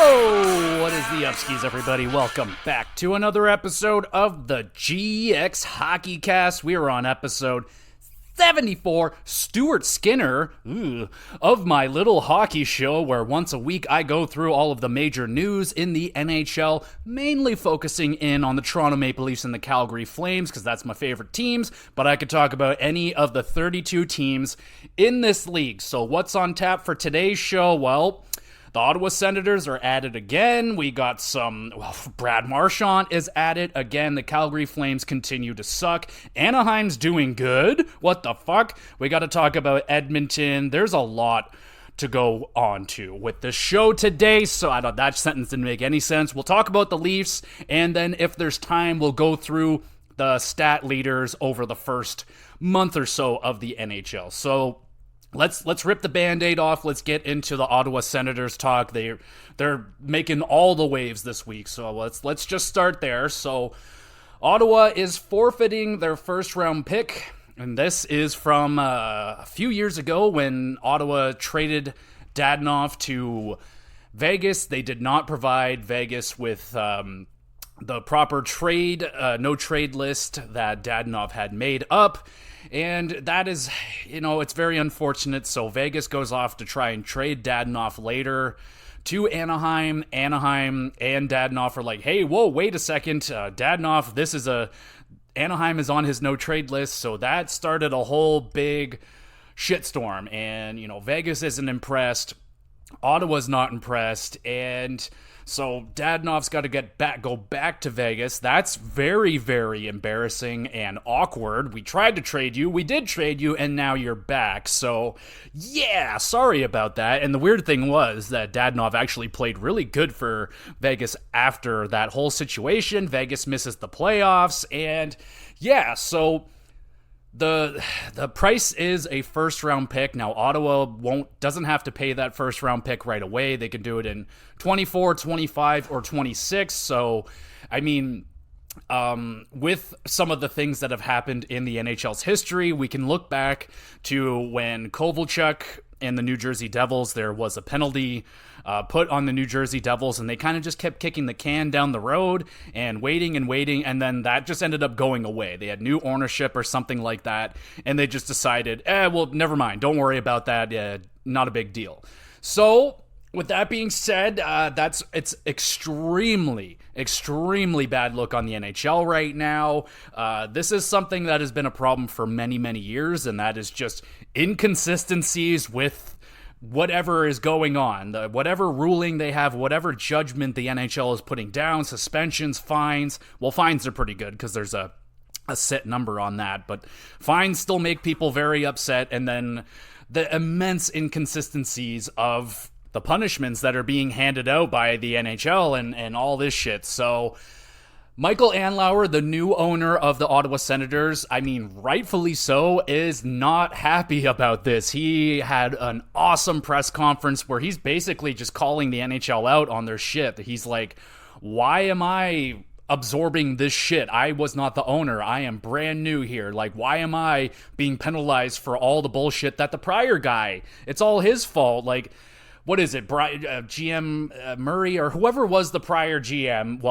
Yo! What is the upskis, everybody? Welcome back to another episode of the GXHockeyCast. We are on episode 74, Stuart Skinner, of my little hockey show, where once a week I go through all of the major news in the NHL, mainly focusing in on the Toronto Maple Leafs and the Calgary Flames, because that's my favorite teams, but I could talk about any of the 32 teams in this league. So what's on tap for today's show? Well, the Ottawa Senators are at it again. We got Brad Marchand is at it again. The Calgary Flames continue to suck. Anaheim's doing good. What the fuck? We got to talk about Edmonton. There's a lot to go on to with the show today, so that sentence didn't make any sense. We'll talk about the Leafs, and then if there's time, we'll go through the stat leaders over the first month or so of the NHL. So Let's rip the Band-Aid off. Let's get into the Ottawa Senators talk. They're making all the waves this week, so let's just start there. So Ottawa is forfeiting their first-round pick, and this is from a few years ago when Ottawa traded Dadonov to Vegas. They did not provide Vegas with the proper no-trade list that Dadonov had made up. And that is, it's very unfortunate. So Vegas goes off to try and trade Dadonov later to Anaheim. Anaheim and Dadonov are like, hey, whoa, wait a second. Dadonov, Anaheim is on his no-trade list. So that started a whole big shitstorm. And, Vegas isn't impressed. Ottawa's not impressed. And so Dadonov's got to go back to Vegas. That's very, very embarrassing and awkward. We tried to trade you. We did trade you, and now you're back. So, yeah, sorry about that. And the weird thing was that Dadonov actually played really good for Vegas after that whole situation. Vegas misses the playoffs, and yeah, so The price is a first-round pick. Now, Ottawa doesn't have to pay that first-round pick right away. They can do it in 24, 25, or 26. So, with some of the things that have happened in the NHL's history, we can look back to when Kovalchuk and the New Jersey Devils, there was a penalty put on the New Jersey Devils, and they kind of just kept kicking the can down the road and waiting, and then that just ended up going away. They had new ownership or something like that, and they just decided, never mind, don't worry about that, not a big deal. So, with that being said, it's extremely, extremely bad look on the NHL right now. This is something that has been a problem for many, many years, and that is just inconsistencies with whatever is going on, whatever ruling they have, whatever judgment the NHL is putting down, suspensions, fines. Well, fines are pretty good because there's a set number on that, but fines still make people very upset, and then the immense inconsistencies of the punishments that are being handed out by the NHL and all this shit. So Michael Andlauer, the new owner of the Ottawa Senators, rightfully so, is not happy about this. He had an awesome press conference where he's basically just calling the NHL out on their shit. He's like, why am I absorbing this shit? I was not the owner. I am brand new here. Like, why am I being penalized for all the bullshit that the prior guy, it's all his fault. Like, what is it, GM Murray or whoever was the prior GM,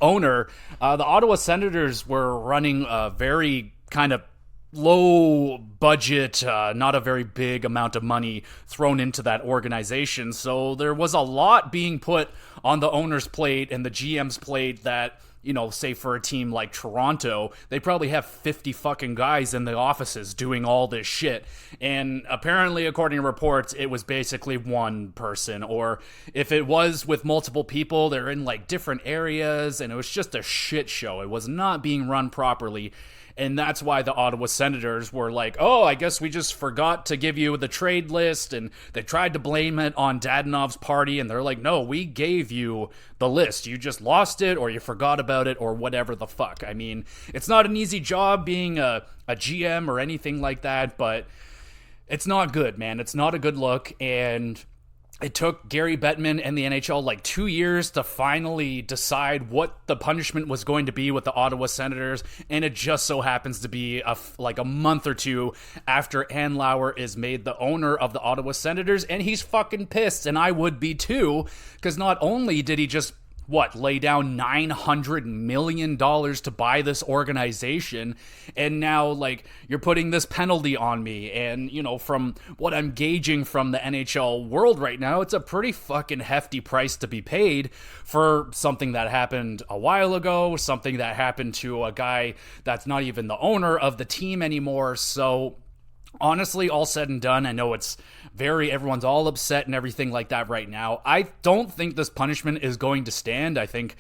owner, the Ottawa Senators were running a very kind of low budget, not a very big amount of money thrown into that organization. So there was a lot being put on the owner's plate and the GM's plate that, say for a team like Toronto, they probably have 50 fucking guys in the offices doing all this shit. And apparently, according to reports, it was basically one person. Or if it was with multiple people, they're in like different areas, and it was just a shit show. It was not being run properly. And that's why the Ottawa Senators were like, oh, I guess we just forgot to give you the trade list. And they tried to blame it on Dadonov's party. And they're like, no, we gave you the list. You just lost it, or you forgot about it, or whatever the fuck. It's not an easy job being a GM or anything like that, but it's not good, man. It's not a good look. And it took Gary Bettman and the NHL like 2 years to finally decide what the punishment was going to be with the Ottawa Senators, and it just so happens to be like a month or two after Andlauer is made the owner of the Ottawa Senators, and he's fucking pissed, and I would be too, because not only did he just lay down $900 million to buy this organization, and now, like, you're putting this penalty on me, and, you know, from what I'm gauging from the NHL world right now, it's a pretty fucking hefty price to be paid for something that happened a while ago, something that happened to a guy that's not even the owner of the team anymore. So honestly, all said and done, I know everyone's all upset and everything like that right now. I don't think this punishment is going to stand. I think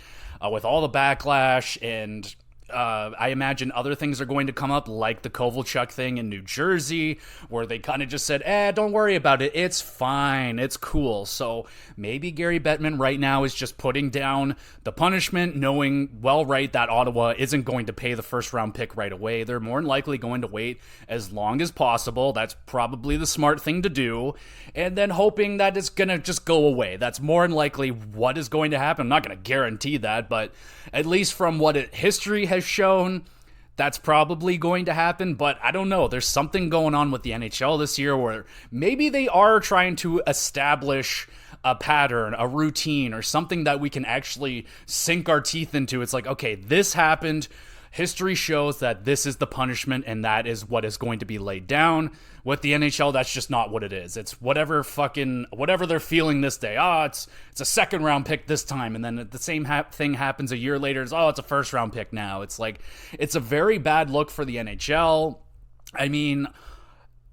with all the backlash and I imagine other things are going to come up, like the Kovalchuk thing in New Jersey, where they kind of just said, don't worry about it. It's fine. It's cool. So maybe Gary Bettman right now is just putting down the punishment, knowing that Ottawa isn't going to pay the first round pick right away. They're more than likely going to wait as long as possible. That's probably the smart thing to do. And then hoping that it's going to just go away. That's more than likely what is going to happen. I'm not going to guarantee that, but at least from what history has shown, that's probably going to happen. But I don't know. There's something going on with the NHL this year where maybe they are trying to establish a pattern, a routine, or something that we can actually sink our teeth into. It's like, okay, this happened. History shows that this is the punishment, and that is what is going to be laid down. With the NHL, that's just not what it is. It's whatever they're feeling this day. It's a second round pick this time, and then the same thing happens a year later. It's a first round pick now. It's like, it's a very bad look for the NHL. I mean,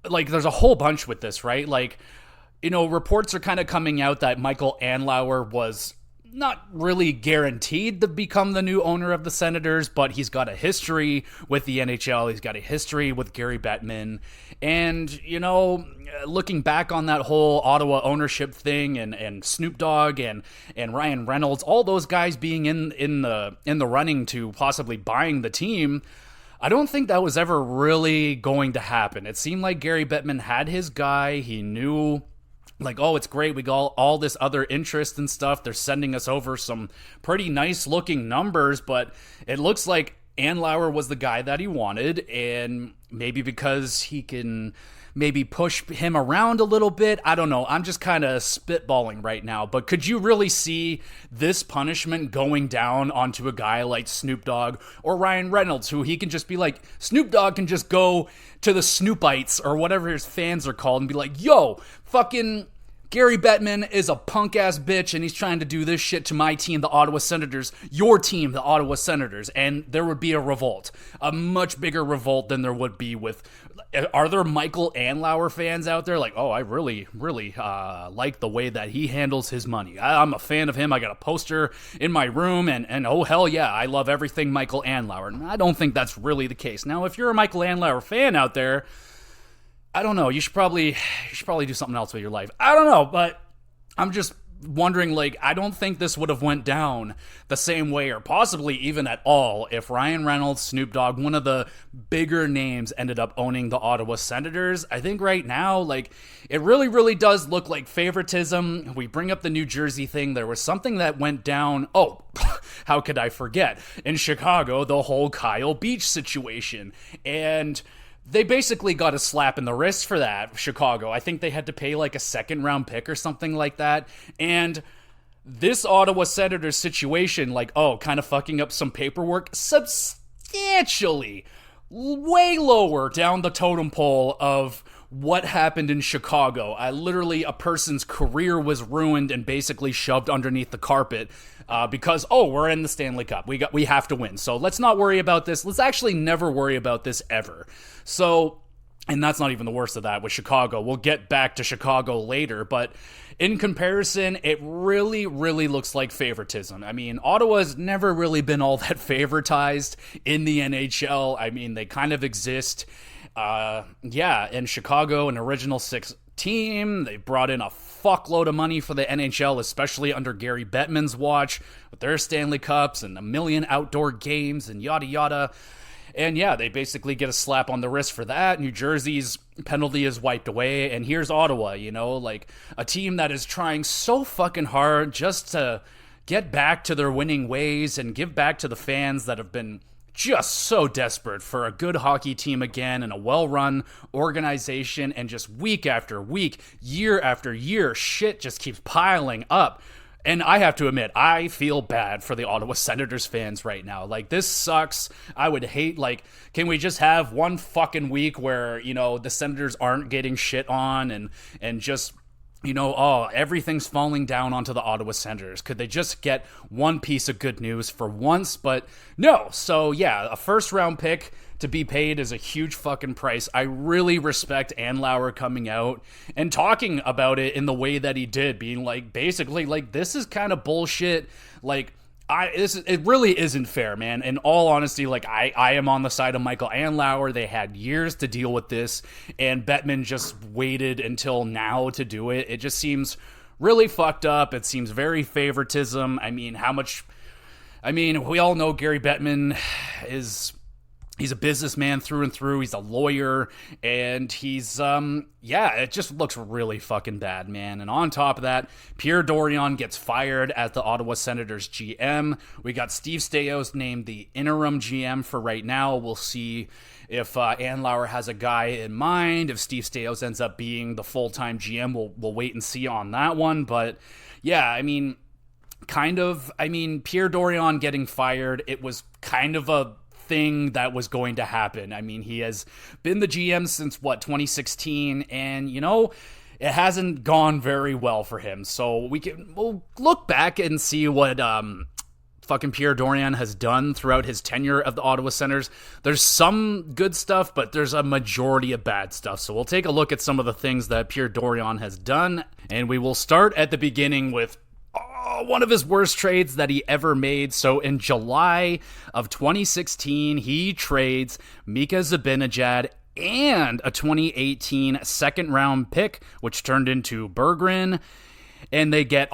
like, there's a whole bunch with this, right? Like, you know, reports are kind of coming out that Michael Andlauer was not really guaranteed to become the new owner of the Senators, but he's got a history with the NHL. He's got a history with Gary Bettman. And, you know, looking back on that whole Ottawa ownership thing and Snoop Dogg and Ryan Reynolds, all those guys being in the running to possibly buying the team, I don't think that was ever really going to happen. It seemed like Gary Bettman had his guy. He knew, like, it's great, we got all this other interest and stuff. They're sending us over some pretty nice looking numbers, but it looks like Andlauer was the guy that he wanted, and maybe because he can maybe push him around a little bit. I don't know. I'm just kind of spitballing right now, but could you really see this punishment going down onto a guy like Snoop Dogg or Ryan Reynolds, who he can just be like, Snoop Dogg can just go to the Snoopites or whatever his fans are called and be like, yo, fucking Gary Bettman is a punk-ass bitch, and he's trying to do this shit to my team, the Ottawa Senators, your team, the Ottawa Senators, and there would be a revolt. A much bigger revolt than there would be with... Are there Michael Andlauer fans out there? Like, I really, really like the way that he handles his money. I'm a fan of him. I got a poster in my room, and oh, hell yeah, I love everything Michael Andlauer. And I don't think that's really the case. Now, if you're a Michael Andlauer fan out there, I don't know. You should probably do something else with your life. I don't know, but I'm just wondering, like, I don't think this would have went down the same way, or possibly even at all, if Ryan Reynolds, Snoop Dogg, one of the bigger names, ended up owning the Ottawa Senators. I think right now, like, it really, really does look like favoritism. We bring up the New Jersey thing. There was something that went down. Oh, how could I forget? In Chicago, the whole Kyle Beach situation. And they basically got a slap in the wrist for that, Chicago. I think they had to pay like a second round pick or something like that. And this Ottawa Senators situation, like, kind of fucking up some paperwork, substantially way lower down the totem pole of what happened in Chicago. A person's career was ruined and basically shoved underneath the carpet because, we're in the Stanley Cup. We have to win. So let's not worry about this. Let's actually never worry about this ever. So, and that's not even the worst of that with Chicago. We'll get back to Chicago later, but in comparison, it really, really looks like favoritism. I mean, Ottawa's never really been all that favoritized in the NHL. I mean, they kind of exist. In Chicago, an original six team. They brought in a fuckload of money for the NHL, especially under Gary Bettman's watch, with their Stanley Cups and a million outdoor games and yada yada. And yeah, they basically get a slap on the wrist for that. New Jersey's penalty is wiped away. And here's Ottawa, like a team that is trying so fucking hard just to get back to their winning ways and give back to the fans that have been just so desperate for a good hockey team again and a well-run organization. And just week after week, year after year, shit just keeps piling up. And I have to admit, I feel bad for the Ottawa Senators fans right now. Like, this sucks. I would hate, can we just have one fucking week where, the Senators aren't getting shit on and just, everything's falling down onto the Ottawa Senators. Could they just get one piece of good news for once? But no. So, yeah, a first-round pick to be paid is a huge fucking price. I really respect Andlauer coming out and talking about it in the way that he did, being basically this is kind of bullshit. It really isn't fair, man. In all honesty, I am on the side of Michael Andlauer. They had years to deal with this, and Bettman just waited until now to do it. It just seems really fucked up. It seems very favoritism. we all know Gary Bettman he's a businessman through and through. He's a lawyer, and he's, it just looks really fucking bad, man. And on top of that, Pierre Dorion gets fired as the Ottawa Senators GM. We got Steve Staios named the interim GM for right now. We'll see if Andlauer has a guy in mind. If Steve Staios ends up being the full-time GM, we'll wait and see on that one. But, yeah, Pierre Dorion getting fired, it was kind of a thing that was going to happen. He has been the GM since 2016, and it hasn't gone very well for him. So we'll look back and see what fucking Pierre Dorion has done throughout his tenure of the Ottawa Senators. There's some good stuff, but there's a majority of bad stuff. So we'll take a look at some of the things that Pierre Dorion has done, and we will start at the beginning with one of his worst trades that he ever made. So in July of 2016, he trades Mika Zibanejad and a 2018 second-round pick, which turned into Berggren, and they get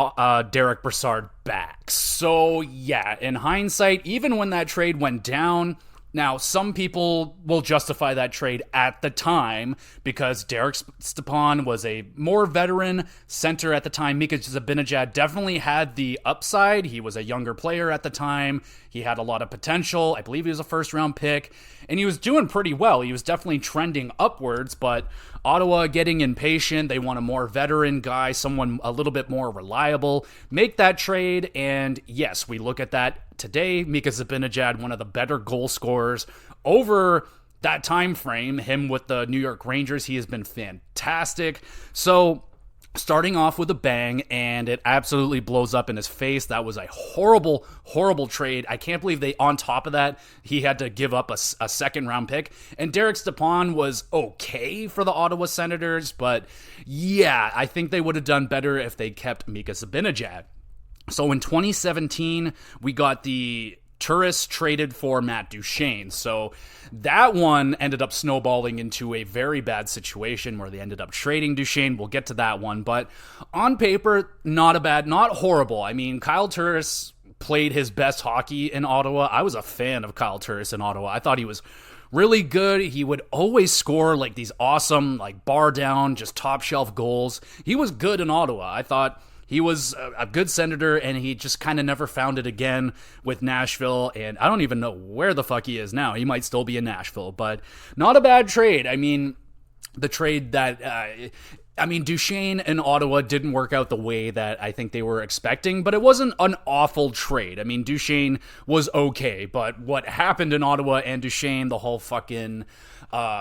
Derek Brassard back. So yeah, in hindsight, even when that trade went down, now, some people will justify that trade at the time because Derek Stepan was a more veteran center at the time. Mika Zibanejad definitely had the upside. He was a younger player at the time. He had a lot of potential. I believe he was a first-round pick, and he was doing pretty well. He was definitely trending upwards, but Ottawa getting impatient. They want a more veteran guy, someone a little bit more reliable. Make that trade, and yes, we look at that today. Mika Zibanejad, one of the better goal scorers over that time frame. Him with the New York Rangers, he has been fantastic. So starting off with a bang, and it absolutely blows up in his face. That was a horrible, horrible trade. I can't believe on top of that, he had to give up a second-round pick. And Derek Stepan was okay for the Ottawa Senators, but yeah, I think they would have done better if they kept Mika Zibanejad. So in 2017, we got the Turris traded for Matt Duchene. So that one ended up snowballing into a very bad situation where they ended up trading Duchene. We'll get to that one. But on paper, not horrible. Kyle Turris played his best hockey in Ottawa. I was a fan of Kyle Turris in Ottawa. I thought he was really good. He would always score these awesome, bar down, just top shelf goals. He was good in Ottawa. I thought he was a good Senator, and he just kind of never found it again with Nashville, and I don't even know where the fuck he is now. He might still be in Nashville, but not a bad trade. The trade that Duchene and Ottawa didn't work out the way that I think they were expecting, but it wasn't an awful trade. Duchene was okay, but what happened in Ottawa and Duchene, the whole fucking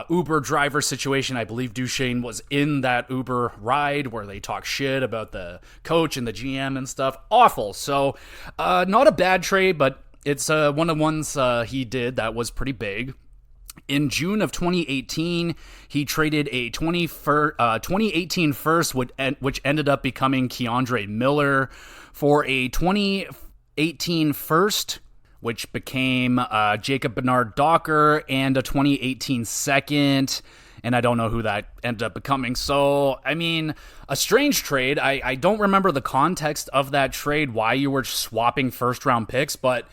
Uber driver situation, I believe Duchene was in that Uber ride where they talk shit about the coach and the GM and stuff. Awful. So, not a bad trade, but it's one of the ones he did that was pretty big. In June of 2018, he traded a 2018 first, which ended up becoming Keandre Miller, for a 2018 first, which became Jacob Bernard Docker, and a 2018 second, and I don't know who that ended up becoming. So, a strange trade. I don't remember the context of that trade, why you were swapping first-round picks, but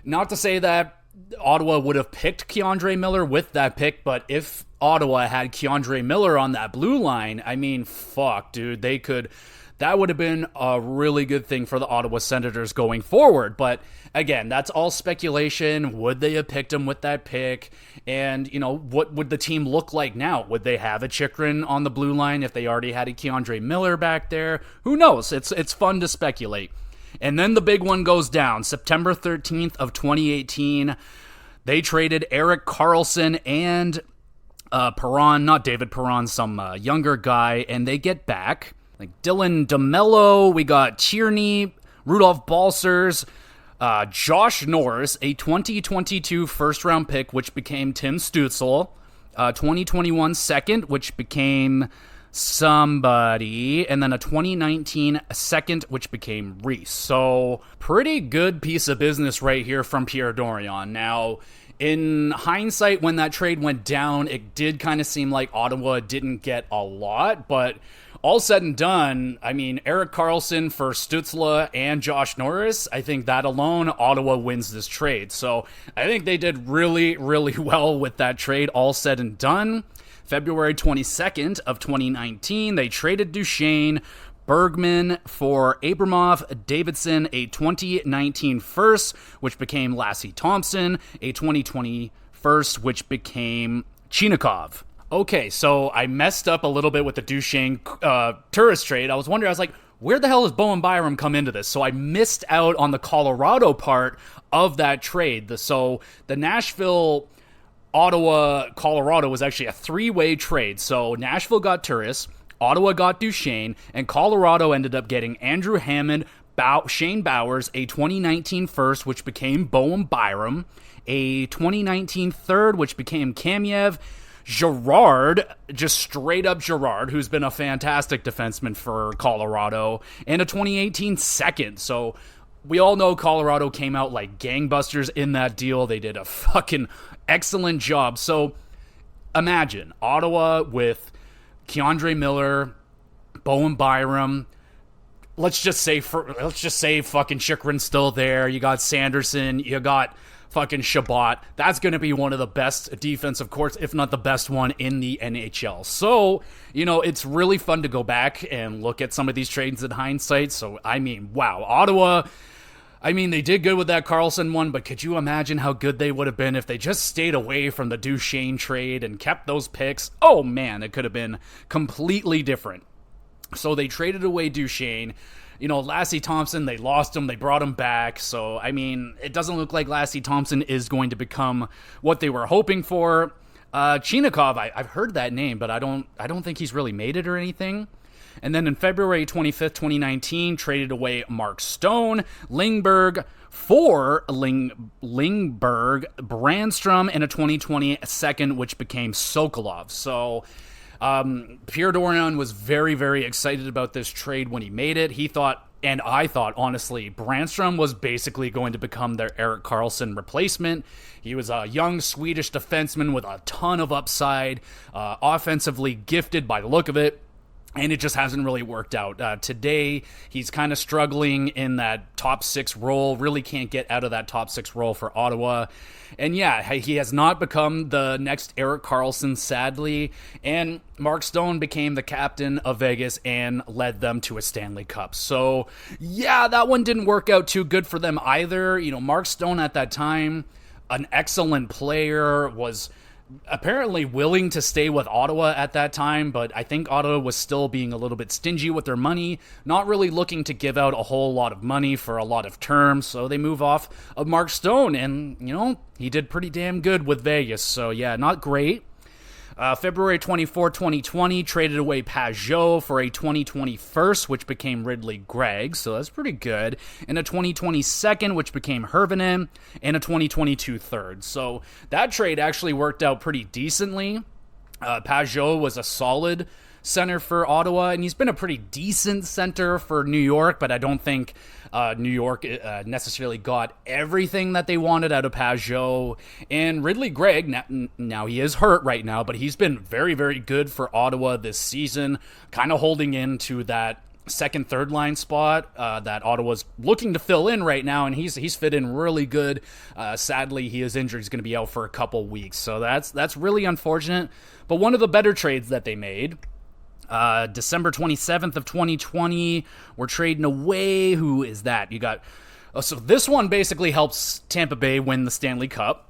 not to say that Ottawa would have picked Keandre Miller with that pick, but if Ottawa had Keandre Miller on that blue line, I mean, fuck, dude, that would have been a really good thing for the Ottawa Senators going forward. But again, that's all speculation. Would they have picked him with that pick? And, what would the team look like now? Would they have a Chychrun on the blue line if they already had a Keandre Miller back there? Who knows? It's fun to speculate. And then the big one goes down. September 13th of 2018, they traded Erik Karlsson and Perron, not David Perron, some younger guy, and they get back like Dylan DeMello, we got Tierney, Rudolph Balcers, Josh Norris, a 2022 first-round pick, which became Tim Stützle, 2021 second, which became somebody, and then a 2019 second, which became Reese. So, pretty good piece of business right here from Pierre Dorion. Now, in hindsight, when that trade went down, it did kind of seem like Ottawa didn't get a lot, but all said and done, I mean, Erik Karlsson for Stützle and Josh Norris, I think that alone, Ottawa wins this trade. So I think they did really, really well with that trade, all said and done. February 22nd of 2019, they traded Duchesne, Bergman for Abramov, Davidson, a 2019 first, which became Lassie Thompson, a 2020 first, which became Chinakhov. Okay, so I messed up a little bit with the Duchesne tourist trade. I was wondering, where the hell does Bowen Byram come into this? So I missed out on the Colorado part of that trade. So the Nashville, Ottawa, Colorado was actually a three-way trade. So Nashville got Turris, Ottawa got Duchesne, and Colorado ended up getting Andrew Hammond, Shane Bowers, a 2019 first, which became Bowen Byram, a 2019 third, which became Kamiev, Girard, just straight up Girard, who's been a fantastic defenseman for Colorado, and a 2018 second. So we all know Colorado came out like gangbusters in that deal. They did a fucking excellent job. So imagine Ottawa with Keandre Miller, Bowen Byram. Let's just say fucking Chychrun's still there. You got Sanderson. You got fucking Shabbat. That's going to be one of the best defensive courts, if not the best one in the NHL. So, it's really fun to go back and look at some of these trades in hindsight. So, I mean, wow. Ottawa, they did good with that Karlsson one, but could you imagine how good they would have been if they just stayed away from the Duchesne trade and kept those picks? Oh, man, it could have been completely different. So, they traded away Duchesne. Lassie Thompson, they lost him, they brought him back. So, it doesn't look like Lassie Thompson is going to become what they were hoping for. Chinakhov, I've heard that name, but I don't think he's really made it or anything. And then in February 25th, 2019, traded away Mark Stone, Lingberg for Lingberg, Brandstrom, and a 2020 second, which became Sokolov. So Pierre Dorion was very, very excited about this trade when he made it. He thought, and I thought, honestly, Brandstrom was basically going to become their Erik Karlsson replacement. He was a young Swedish defenseman with a ton of upside, offensively gifted by the look of it. And it just hasn't really worked out. Today, he's kind of struggling in that top six role, really can't get out of that top six role for Ottawa. And yeah, he has not become the next Erik Karlsson, sadly. And Mark Stone became the captain of Vegas and led them to a Stanley Cup. So yeah, that one didn't work out too good for them either. Mark Stone at that time, an excellent player, was apparently willing to stay with Ottawa at that time, but I think Ottawa was still being a little bit stingy with their money, not really looking to give out a whole lot of money for a lot of terms, so they move off of Mark Stone, and, he did pretty damn good with Vegas, so yeah, not great. February 24, 2020, traded away Pajot for a 2020 first, which became Ridley Gregg, so that's pretty good, and a 2020 second, which became Hervinen, and a 2022 third. So that trade actually worked out pretty decently. Pajot was a solid center for Ottawa, and he's been a pretty decent center for New York, but I don't think New York necessarily got everything that they wanted out of Pajot. And Ridley Gregg, now he is hurt right now, but he's been very, very good for Ottawa this season, kind of holding into that second, third line spot that Ottawa's looking to fill in right now, and he's fit in really good. Sadly, he is injured. He's going to be out for a couple weeks, so that's really unfortunate. But one of the better trades that they made, December 27th of 2020, we're trading away. Who is that? You got... so this one basically helps Tampa Bay win the Stanley Cup.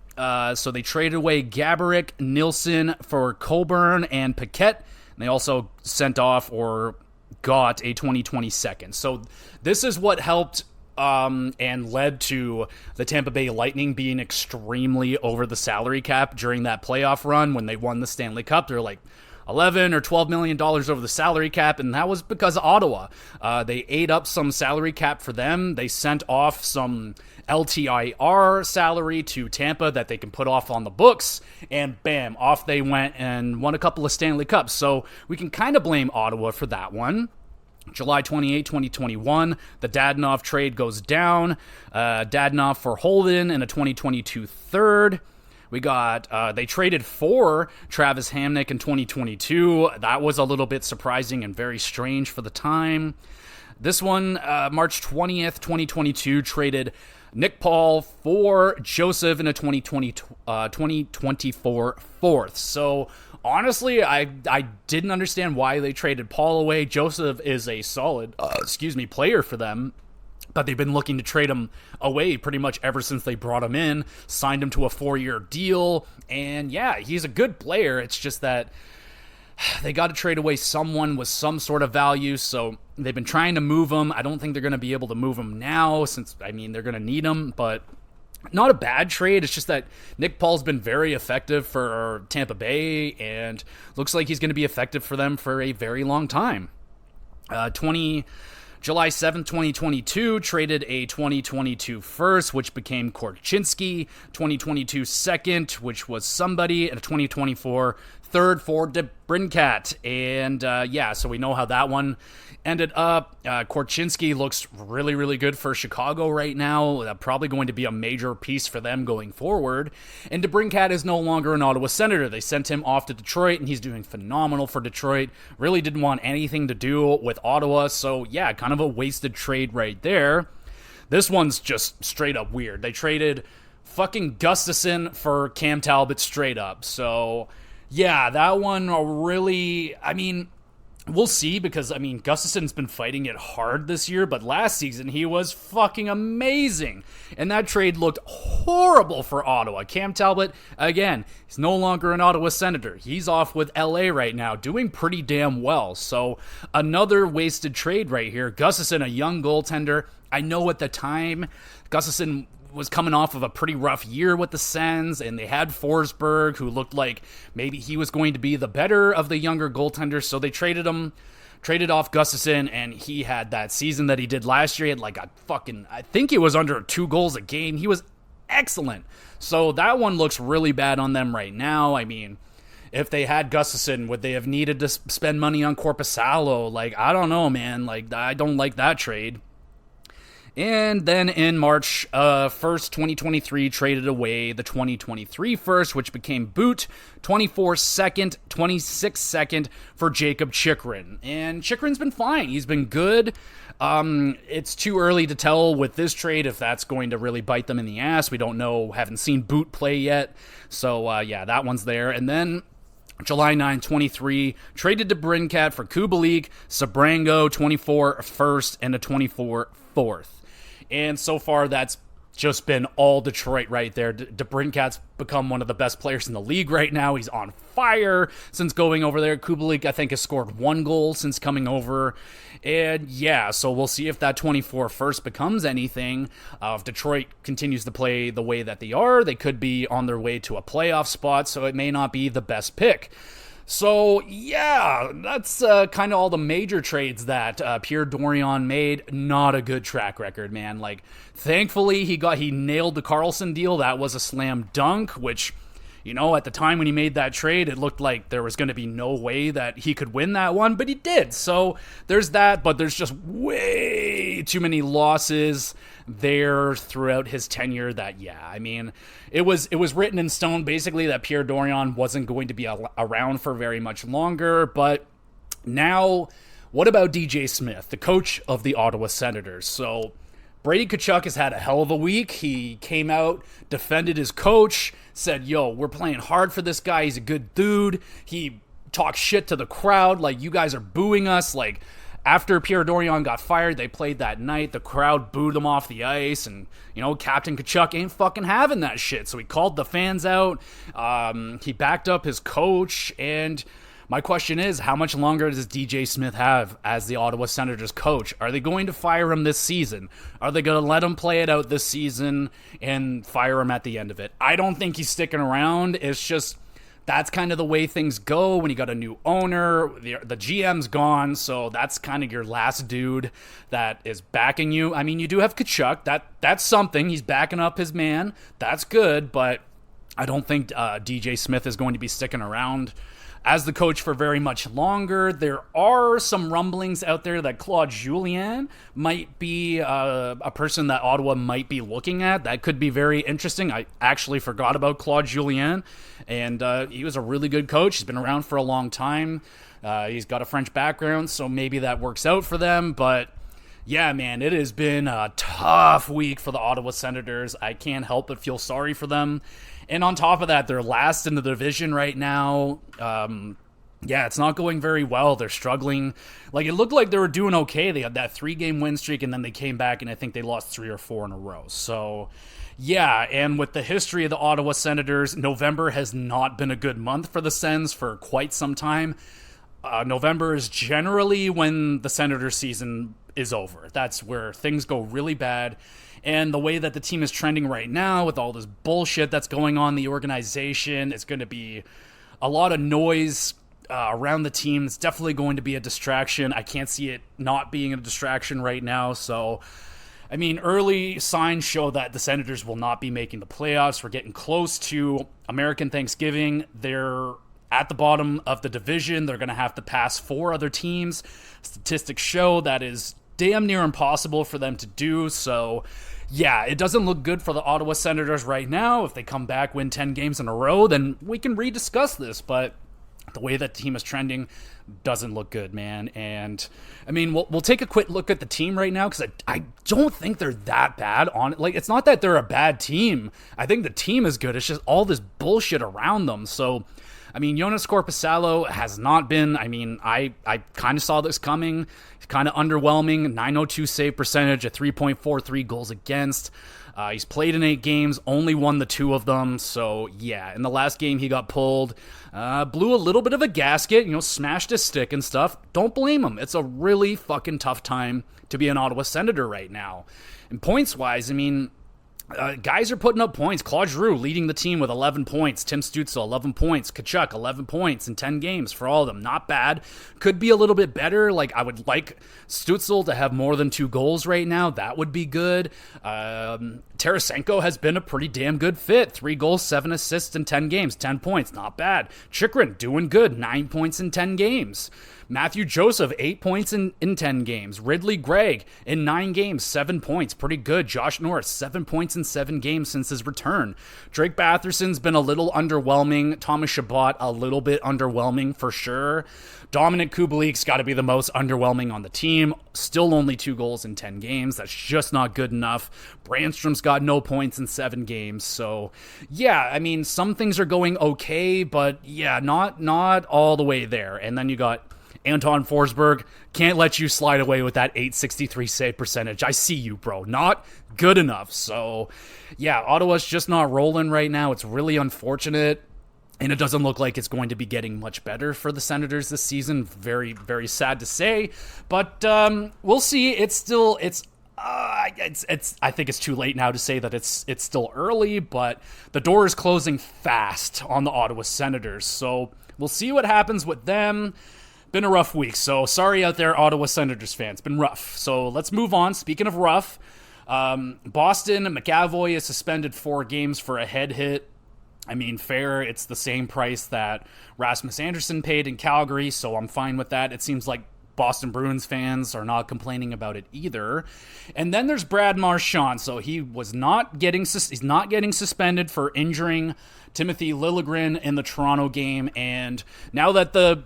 So they traded away Gaborik, Nilsson for Coburn and Paquette. And they also sent off or got a 2020 second. So this is what helped and led to the Tampa Bay Lightning being extremely over the salary cap during that playoff run when they won the Stanley Cup. They're like $11 or $12 million over the salary cap, and that was because of Ottawa. They ate up some salary cap for them. They sent off some LTIR salary to Tampa that they can put off on the books, and bam, off they went and won a couple of Stanley Cups. So we can kind of blame Ottawa for that one. July 28, 2021, the Dadonov trade goes down. Dadonov for Holden and a 2022 third. We got, they traded for Travis Hamnick in 2022. That was a little bit surprising and very strange for the time. This one, March 20th, 2022, traded Nick Paul for Joseph in a 2024 fourth. So, honestly, I didn't understand why they traded Paul away. Joseph is a solid, player for them. But they've been looking to trade him away pretty much ever since they brought him in, signed him to a 4-year deal, and yeah, he's a good player. It's just that they got to trade away someone with some sort of value, so they've been trying to move him. I don't think they're going to be able to move him now since, they're going to need him, but not a bad trade. It's just that Nick Paul's been very effective for Tampa Bay, and looks like he's going to be effective for them for a very long time. July 7th, 2022, traded a 2022 first, which became Korchinski, 2022 second, which was somebody, and a 2024 third for DeBrincat. And so we know how that one ended up. Korchinski looks really, really good for Chicago right now. Probably going to be a major piece for them going forward. And DeBrincat is no longer an Ottawa Senator. They sent him off to Detroit, and he's doing phenomenal for Detroit. Really didn't want anything to do with Ottawa. So, yeah, kind of a wasted trade right there. This one's just straight up weird. They traded fucking Gustafsson for Cam Talbot straight up. So, yeah, that one really, we'll see, because, Gustafsson's been fighting it hard this year, but last season he was fucking amazing. And that trade looked horrible for Ottawa. Cam Talbot, again, he's no longer an Ottawa Senator. He's off with LA right now, doing pretty damn well. So another wasted trade right here. Gustafsson, a young goaltender. I know at the time, Gustafsson was coming off of a pretty rough year with the Sens, and they had Forsberg, who looked like maybe he was going to be the better of the younger goaltenders, so they traded off Gustafsson, and he had that season that he did last year. He had I think it was under 2 goals a game. He was excellent. So that one looks really bad on them right now. If they had Gustafsson, would they have needed to spend money on Korpisalo? I don't know, man. I don't like that trade. And then in March 1st, 2023, traded away the 2023 first, which became Boot, 24 second, 26 second for Jacob Chychrun. And Chychrun's been fine. He's been good. It's too early to tell with this trade if that's going to really bite them in the ass. We don't know. Haven't seen Boot play yet. So, that one's there. And then July 9, 23, traded to DeBrincat for Kubalik, Sabrango, 24 first, and a 24 fourth. And so far, that's just been all Detroit right there. DeBrincat's become one of the best players in the league right now. He's on fire since going over there. Kubalik, I think, has scored 1 goal since coming over. And yeah, so we'll see if that 24 first becomes anything. If Detroit continues to play the way that they are, they could be on their way to a playoff spot, so it may not be the best pick. So, yeah, that's kind of all the major trades that Pierre Dorion made. Not a good track record, man. Thankfully, he nailed the Karlsson deal. That was a slam dunk, which, at the time when he made that trade, it looked like there was going to be no way that he could win that one, but he did. So, there's that, but there's just way too many losses there throughout his tenure that, it was written in stone basically that Pierre Dorion wasn't going to be around for very much longer, but now What about DJ Smith, the coach of the Ottawa Senators? So Brady Tkachuk has had a hell of a week. He came out, defended his coach, said, yo, we're playing hard for this guy. He's a good dude. He talks shit to the crowd, like, you guys are booing us. Like, after Pierre Dorion got fired, they played that night. The crowd booed him off the ice, and, Captain Tkachuk ain't fucking having that shit. So he called the fans out. He backed up his coach, and my question is, how much longer does DJ Smith have as the Ottawa Senators coach? Are they going to fire him this season? Are they going to let him play it out this season and fire him at the end of it? I don't think he's sticking around. It's just, that's kind of the way things go when you got a new owner. The GM's gone, so that's kind of your last dude that is backing you. I mean, you do have Tkachuk. That's something. He's backing up his man. That's good, but I don't think DJ Smith is going to be sticking around as the coach for very much longer. There are some rumblings out there that Claude Julien might be a person that Ottawa might be looking at. That could be very interesting. I actually forgot about Claude Julien, and he was a really good coach. He's been around for a long time. He's got a French background, so maybe that works out for them. But yeah, man, it has been a tough week for the Ottawa Senators. I can't help but feel sorry for them. And on top of that, they're last in the division right now. Yeah, it's not going very well. They're struggling. Like, it looked like they were doing okay. They had that 3-game win streak, and then they came back, and I think they lost 3 or 4 in a row. So, yeah, and with the history of the Ottawa Senators, November has not been a good month for the Sens for quite some time. November is generally when the Senators season is over. That's where things go really bad. And the way that the team is trending right now with all this bullshit that's going on in the organization, it's going to be a lot of noise around the team. It's definitely going to be a distraction. I can't see it not being a distraction right now. So, I mean, early signs show that the Senators will not be making the playoffs. We're getting close to American Thanksgiving. They're at the bottom of the division. They're going to have to pass 4 other teams. Statistics show that is damn near impossible for them to do. So, yeah, it doesn't look good for the Ottawa Senators right now. If they come back, win 10 games in a row, then we can rediscuss this. But the way that the team is trending doesn't look good, man. And, I mean, we'll take a quick look at the team right now, because I don't think they're that bad on it. Like, it's not that they're a bad team. I think the team is good. It's just all this bullshit around them. So, I mean, Jonas Korpisalo has not been, I mean, I kind of saw this coming. He's kind of underwhelming. 902 save percentage, a 3.43 goals against. He's played in 8 games, only won the 2 of them. So, yeah, in the last game he got pulled. Blew a little bit of a gasket, smashed his stick and stuff. Don't blame him. It's a really fucking tough time to be an Ottawa Senator right now. And points-wise, I mean, guys are putting up points. Claude Giroux leading the team with 11 points. Tim Stützle, 11 points. Tkachuk, 11 points in 10 games for all of them. Not bad. Could be a little bit better. Like, I would like Stützle to have more than 2 goals right now. That would be good. Tarasenko has been a pretty damn good fit. 3 goals, 7 assists in 10 games. 10 points. Not bad. Chychrun doing good. 9 points in 10 games. Matthew Joseph, 8 points in 10 games. Ridley Gregg, in 9 games, 7 points. Pretty good. Josh Norris, 7 points in 7 games since his return. Drake Batherson's been a little underwhelming. Thomas Chabot, a little bit underwhelming for sure. Dominic Kubalik's got to be the most underwhelming on the team. Still only 2 goals in 10 games. That's just not good enough. Brandstrom's got no points in 7 games. So, yeah, I mean, some things are going okay, but yeah, not all the way there. And then you got Anton Forsberg. Can't let you slide away with that 863 save percentage. I see you, bro. Not good enough. So, yeah, Ottawa's just not rolling right now. It's really unfortunate. And it doesn't look like it's going to be getting much better for the Senators this season. Very, very sad to say. But we'll see. I think it's too late now to say that it's still early, but the door is closing fast on the Ottawa Senators. So we'll see what happens with them. Been a rough week, so sorry out there, Ottawa Senators fans. Been rough. So let's move on. Speaking of rough, Boston, McAvoy is suspended 4 games for a head hit. I mean, fair. It's the same price that Rasmus Anderson paid in Calgary, so I'm fine with that. It seems like Boston Bruins fans are not complaining about it either. And then there's Brad Marchand. So he's not getting suspended for injuring Timothy Liljegren in the Toronto game. And now that the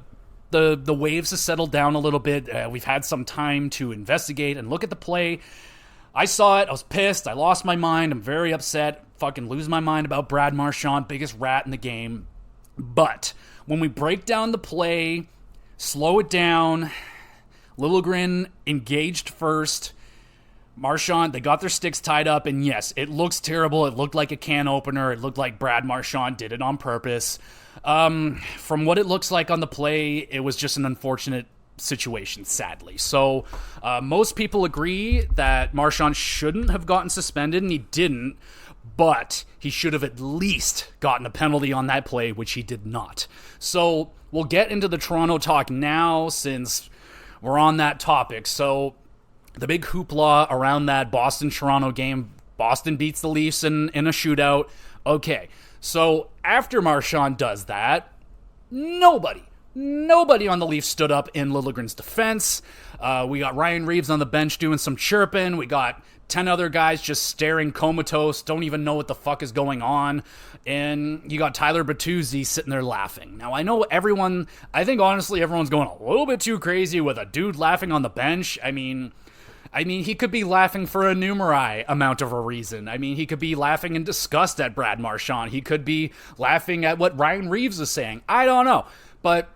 the waves have settled down a little bit. We've had some time to investigate and look at the play. I saw it. I was pissed. I lost my mind. I'm very upset. Fucking lose my mind about Brad Marchand, biggest rat in the game. But when we break down the play, slow it down, Liljegren engaged first. Marchand, they got their sticks tied up, and yes, it looks terrible. It looked like a can opener. It looked like Brad Marchand did it on purpose. From what it looks like on the play, it was just an unfortunate situation, sadly. So most people agree that Marchand shouldn't have gotten suspended, and he didn't, but he should have at least gotten a penalty on that play, which he did not. So we'll get into the Toronto talk now, since we're on that topic. So the big hoopla around that Boston-Toronto game, Boston beats the Leafs in a shootout. Okay, so after Marchand does that, nobody on the Leafs stood up in Liljegren's defense. We got Ryan Reeves on the bench doing some chirping. We got 10 other guys just staring comatose, don't even know what the fuck is going on. And you got Tyler Bertuzzi sitting there laughing. Now, I know I think honestly everyone's going a little bit too crazy with a dude laughing on the bench. I mean, he could be laughing for a numerous amount of a reason. I mean, he could be laughing in disgust at Brad Marchand. He could be laughing at what Ryan Reeves is saying. I don't know. But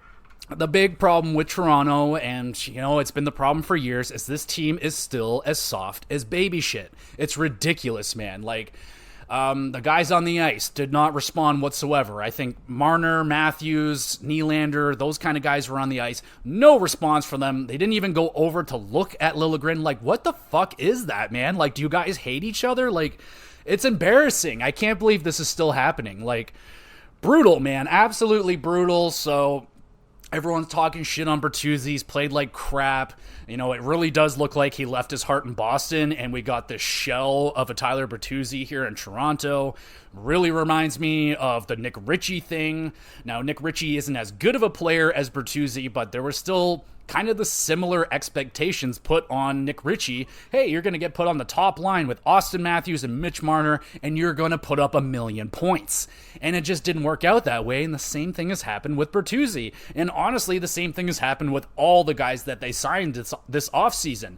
the big problem with Toronto, and, it's been the problem for years, is this team is still as soft as baby shit. It's ridiculous, man. Like, the guys on the ice did not respond whatsoever. I think Marner, Matthews, Nylander, those kind of guys were on the ice. No response from them. They didn't even go over to look at Liljegren. Like, what the fuck is that, man? Like, do you guys hate each other? Like, it's embarrassing. I can't believe this is still happening. Like, brutal, man. Absolutely brutal. So everyone's talking shit on Bertuzzi. He's played like crap. It really does look like he left his heart in Boston, and we got this shell of a Tyler Bertuzzi here in Toronto. Really reminds me of the Nick Ritchie thing. Now, Nick Ritchie isn't as good of a player as Bertuzzi, but there were still kind of the similar expectations put on Nick Ritchie. Hey, you're going to get put on the top line with Austin Matthews and Mitch Marner, and you're going to put up 1,000,000 points. And it just didn't work out that way, and the same thing has happened with Bertuzzi. And honestly, the same thing has happened with all the guys that they signed this offseason.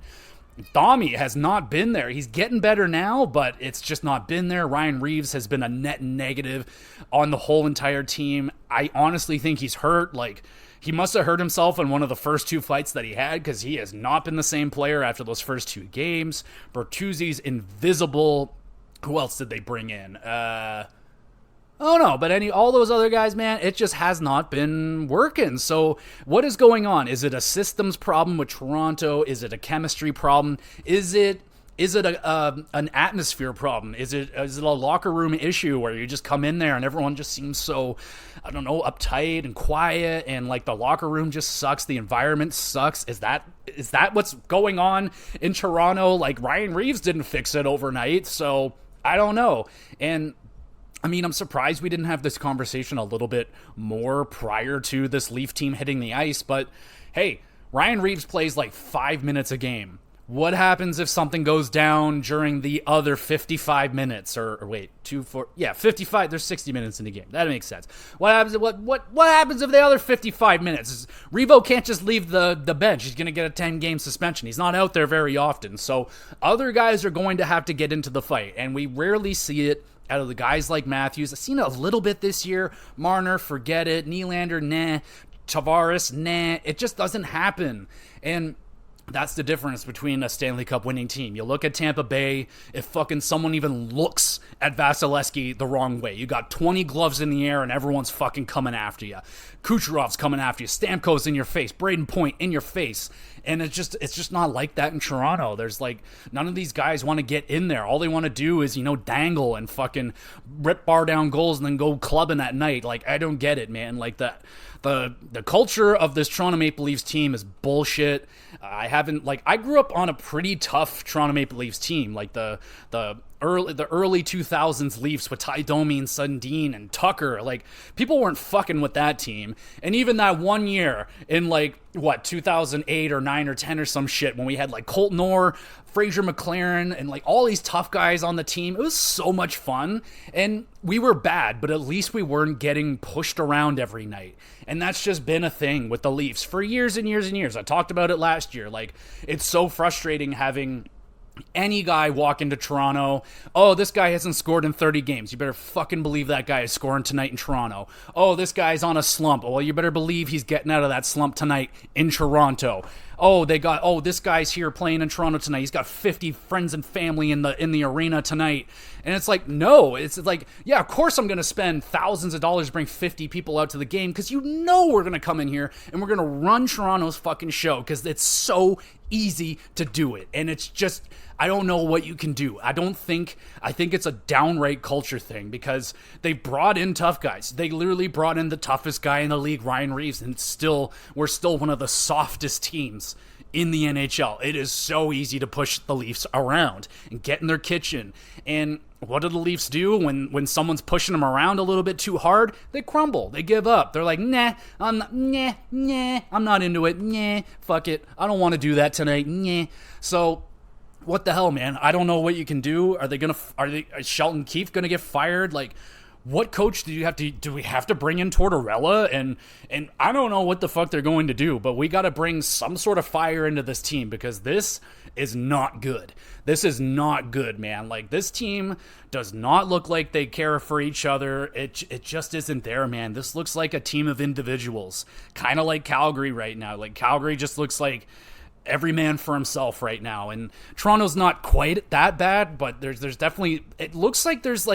Domi has not been there. He's getting better now, but it's just not been there. Ryan Reeves has been a net negative on the whole entire team. I honestly think he's hurt. Like, he must have hurt himself in one of the first two fights that he had, because he has not been the same player after those first two games. Bertuzzi's invisible. Who else did they bring in? Oh no, but all those other guys, man, it just has not been working. So what is going on? Is it a systems problem with Toronto? Is it a chemistry problem? Is it an atmosphere problem? Is it a locker room issue where you just come in there and everyone just seems so, I don't know, uptight and quiet, and like the locker room just sucks, the environment sucks? Is that what's going on in Toronto? Like, Ryan Reeves didn't fix it overnight, so I don't know. And I mean, I'm surprised we didn't have this conversation a little bit more prior to this Leaf team hitting the ice, but hey, Ryan Reeves plays like 5 minutes a game. What happens if something goes down during the other 55 minutes? Or wait, 55. There's 60 minutes in the game. That makes sense. What happens? What happens if the other 55 minutes? Revo can't just leave the bench. He's going to get a 10-game suspension. He's not out there very often. So other guys are going to have to get into the fight, and we rarely see it out of the guys like Matthews. I've seen it a little bit this year. Marner, forget it. Nylander, nah. Tavares, nah. It just doesn't happen. And that's the difference between a Stanley Cup winning team. You look at Tampa Bay, if fucking someone even looks at Vasilevsky the wrong way, you got 20 gloves in the air and everyone's fucking coming after you. Kucherov's coming after you. Stamkos in your face. Braden Point in your face. And it's just not like that in Toronto. There's like, none of these guys want to get in there. All they want to do is, dangle and fucking rip bar down goals and then go clubbing at night. Like, I don't get it, man. Like, the culture of this Toronto Maple Leafs team is bullshit. I grew up on a pretty tough Toronto Maple Leafs team. Like, the the early 2000s Leafs with Ty Domi and Sundin and Tucker. Like, people weren't fucking with that team. And even that one year in, like, 2008 or 9 or 10 or some shit, when we had, like, Colton Orr, Fraser McLaren, and, like, all these tough guys on the team, it was so much fun. And we were bad, but at least we weren't getting pushed around every night. And that's just been a thing with the Leafs for years and years and years. I talked about it last year. Like, it's so frustrating having any guy walk into Toronto. Oh, this guy hasn't scored in 30 games. You better fucking believe that guy is scoring tonight in Toronto. Oh, this guy's on a slump. Well, you better believe he's getting out of that slump tonight in Toronto. Oh, this guy's here playing in Toronto tonight. He's got 50 friends and family in the arena tonight. And it's like, no, it's like, yeah, of course I'm going to spend thousands of dollars to bring 50 people out to the game, because you know we're going to come in here and we're going to run Toronto's fucking show, because it's so easy to do it. And it's just, I don't know what you can do. I think it's a downright culture thing, because they brought in tough guys. They literally brought in the toughest guy in the league, Ryan Reeves, and we're still one of the softest teams in the NHL. It is so easy to push the Leafs around and get in their kitchen. And what do the Leafs do when someone's pushing them around a little bit too hard? They crumble. They give up. They're like, I'm not into it. Nah, fuck it. I don't want to do that tonight. Nah. So what the hell, man? I don't know what you can do. Is Shelton Keefe gonna get fired? Like, what coach do we have to bring in Tortorella? And I don't know what the fuck they're going to do, but we got to bring some sort of fire into this team, because this is not good. This is not good, man. Like, this team does not look like they care for each other. It just isn't there, man. This looks like a team of individuals, kind of like Calgary right now. Like, Calgary just looks like every man for himself right now. And Toronto's not quite that bad, but there's definitely, it looks like there's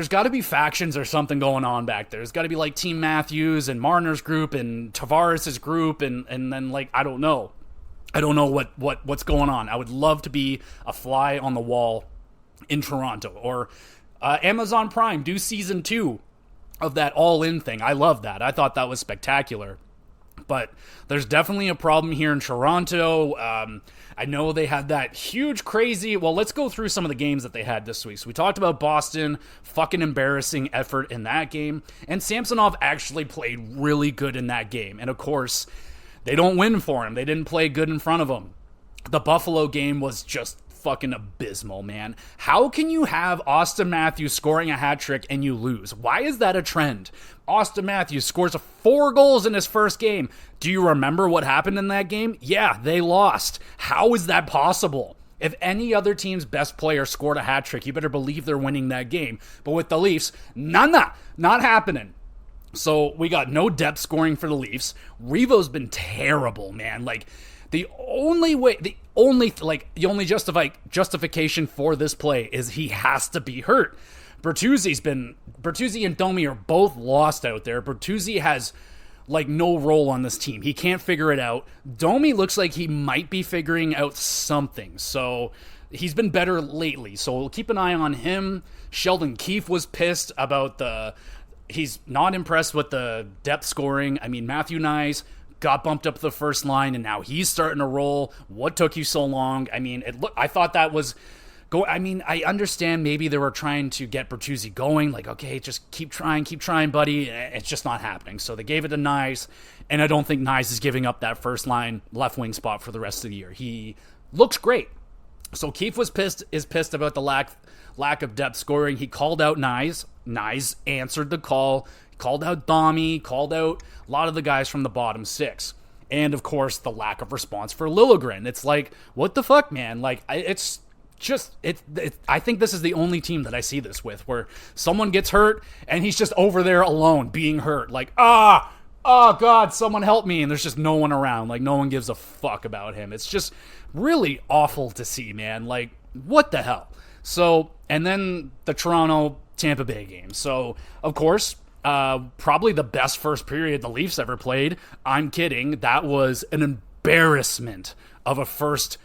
got to be factions or something going on back there. There's got to be like Team Matthews and Marner's group and Tavares' group, and then, like, I don't know what's going on. I would love to be a fly on the wall in Toronto, or Amazon Prime do season 2 of that All In thing. I love that. I thought that was spectacular. But there's definitely a problem here in Toronto. I know they had that huge, crazy... Well, let's go through some of the games that they had this week. So we talked about Boston, fucking embarrassing effort in that game. And Samsonov actually played really good in that game. And of course, they don't win for him. They didn't play good in front of him. The Buffalo game was just fucking abysmal, man. How can you have Auston Matthews scoring a hat trick and you lose? Why is that a trend? Auston Matthews scores 4 goals in his first game. Do you remember what happened in that game? Yeah, they lost. How is that possible? If any other team's best player scored a hat trick, you better believe they're winning that game. But with the Leafs, not happening. So we got no depth scoring for the Leafs. Revo's been terrible, man. Like, the only justification for this play is he has to be hurt. Bertuzzi and Domi are both lost out there. Bertuzzi has, like, no role on this team. He can't figure it out. Domi looks like he might be figuring out something. So he's been better lately. So we'll keep an eye on him. Sheldon Keefe was pissed about he's not impressed with the depth scoring. I mean, Matthew Nyes got bumped up to the first line, and now he's starting to roll. What took you so long? I mean, I thought that was I mean, I understand maybe they were trying to get Bertuzzi going, like, okay, just keep trying, buddy. It's just not happening. So they gave it to Nyes, and I don't think Nyes is giving up that first line left wing spot for the rest of the year. He looks great. So Keefe is pissed about the lack of depth scoring. He called out Nyes. Nyes answered the call. Called out Domi, called out a lot of the guys from the bottom 6. And, of course, the lack of response for Liljegren. It's like, what the fuck, man? Like, I think this is the only team that I see this with, where someone gets hurt, and he's just over there alone, being hurt. Like, oh, God, someone help me. And there's just no one around. Like, no one gives a fuck about him. It's just really awful to see, man. Like, what the hell? So, and then the Toronto-Tampa Bay game. So, of course... probably the best first period the Leafs ever played. I'm kidding. That was an embarrassment of a first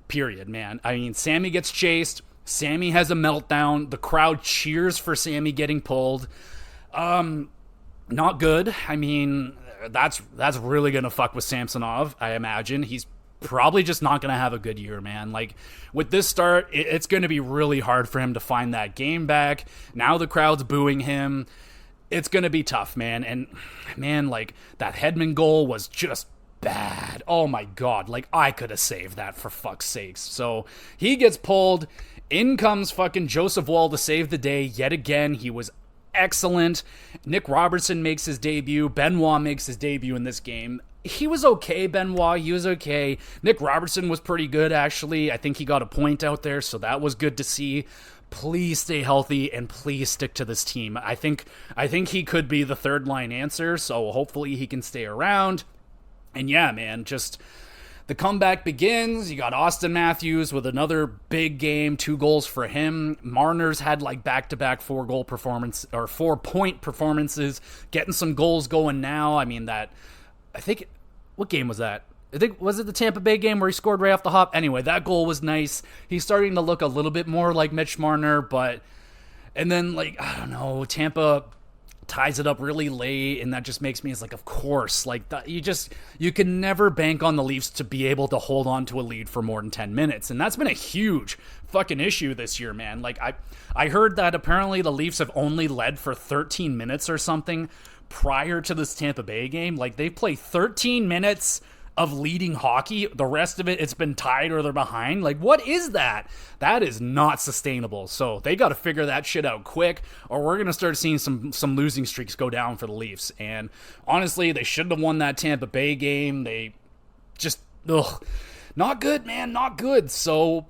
period, man. I mean, Sammy gets chased. Sammy has a meltdown. The crowd cheers for Sammy getting pulled. Not good. I mean, that's really going to fuck with Samsonov, I imagine. He's probably just not going to have a good year, man. Like, with this start, it's going to be really hard for him to find that game back. Now the crowd's booing him. It's going to be tough, man. And, man, like, that Hedman goal was just bad. Oh, my God. Like, I could have saved that, for fuck's sakes. So, he gets pulled. In comes fucking Joseph Woll to save the day yet again. He was excellent. Nick Robertson makes his debut. Benoit makes his debut in this game. He was okay, Benoit. He was okay. Nick Robertson was pretty good, actually. I think he got a point out there, so that was good to see. Please stay healthy and please stick to this team. I think he could be the third line answer, so hopefully he can stay around. And yeah, man, just the comeback begins. You got Austin Matthews with another big game, 2 goals for him. Marner's had like back-to-back 4-point performances, getting some goals going now. I mean, what game was that? I think, was it the Tampa Bay game where he scored right off the hop? Anyway, that goal was nice. He's starting to look a little bit more like Mitch Marner, and then, like, I don't know, Tampa ties it up really late, and that just makes me, it's like, of course, like, you can never bank on the Leafs to be able to hold on to a lead for more than 10 minutes, and that's been a huge fucking issue this year, man. Like, I heard that apparently the Leafs have only led for 13 minutes or something prior to this Tampa Bay game. Like, they play 13 minutes of leading hockey. The rest of it, it's been tied or they're behind. Like, what is that? That is not sustainable. So they got to figure that shit out quick, or we're going to start seeing some losing streaks go down for the Leafs. And honestly, they shouldn't have won that Tampa Bay game. They just, not good, man, not good. So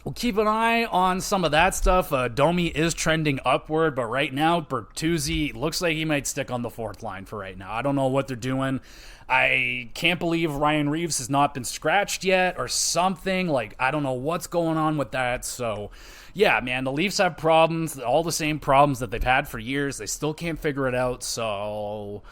we'll keep an eye on some of that stuff. Domi is trending upward, but right now, Bertuzzi looks like he might stick on the 4th line for right now. I don't know what they're doing. I can't believe Ryan Reeves has not been scratched yet or something. Like, I don't know what's going on with that. So, yeah, man, the Leafs have problems, all the same problems that they've had for years. They still can't figure it out. So,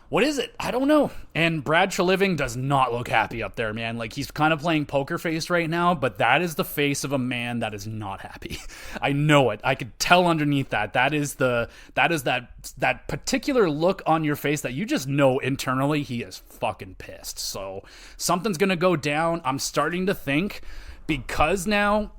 what is it? I don't know. And Brad Treliving does not look happy up there, man. Like, he's kind of playing poker face right now, but that is the face of a man that is not happy. I know it. I could tell underneath that. That is that particular look on your face that you just know internally he is fucking pissed. So something's going to go down. I'm starting to think, because now,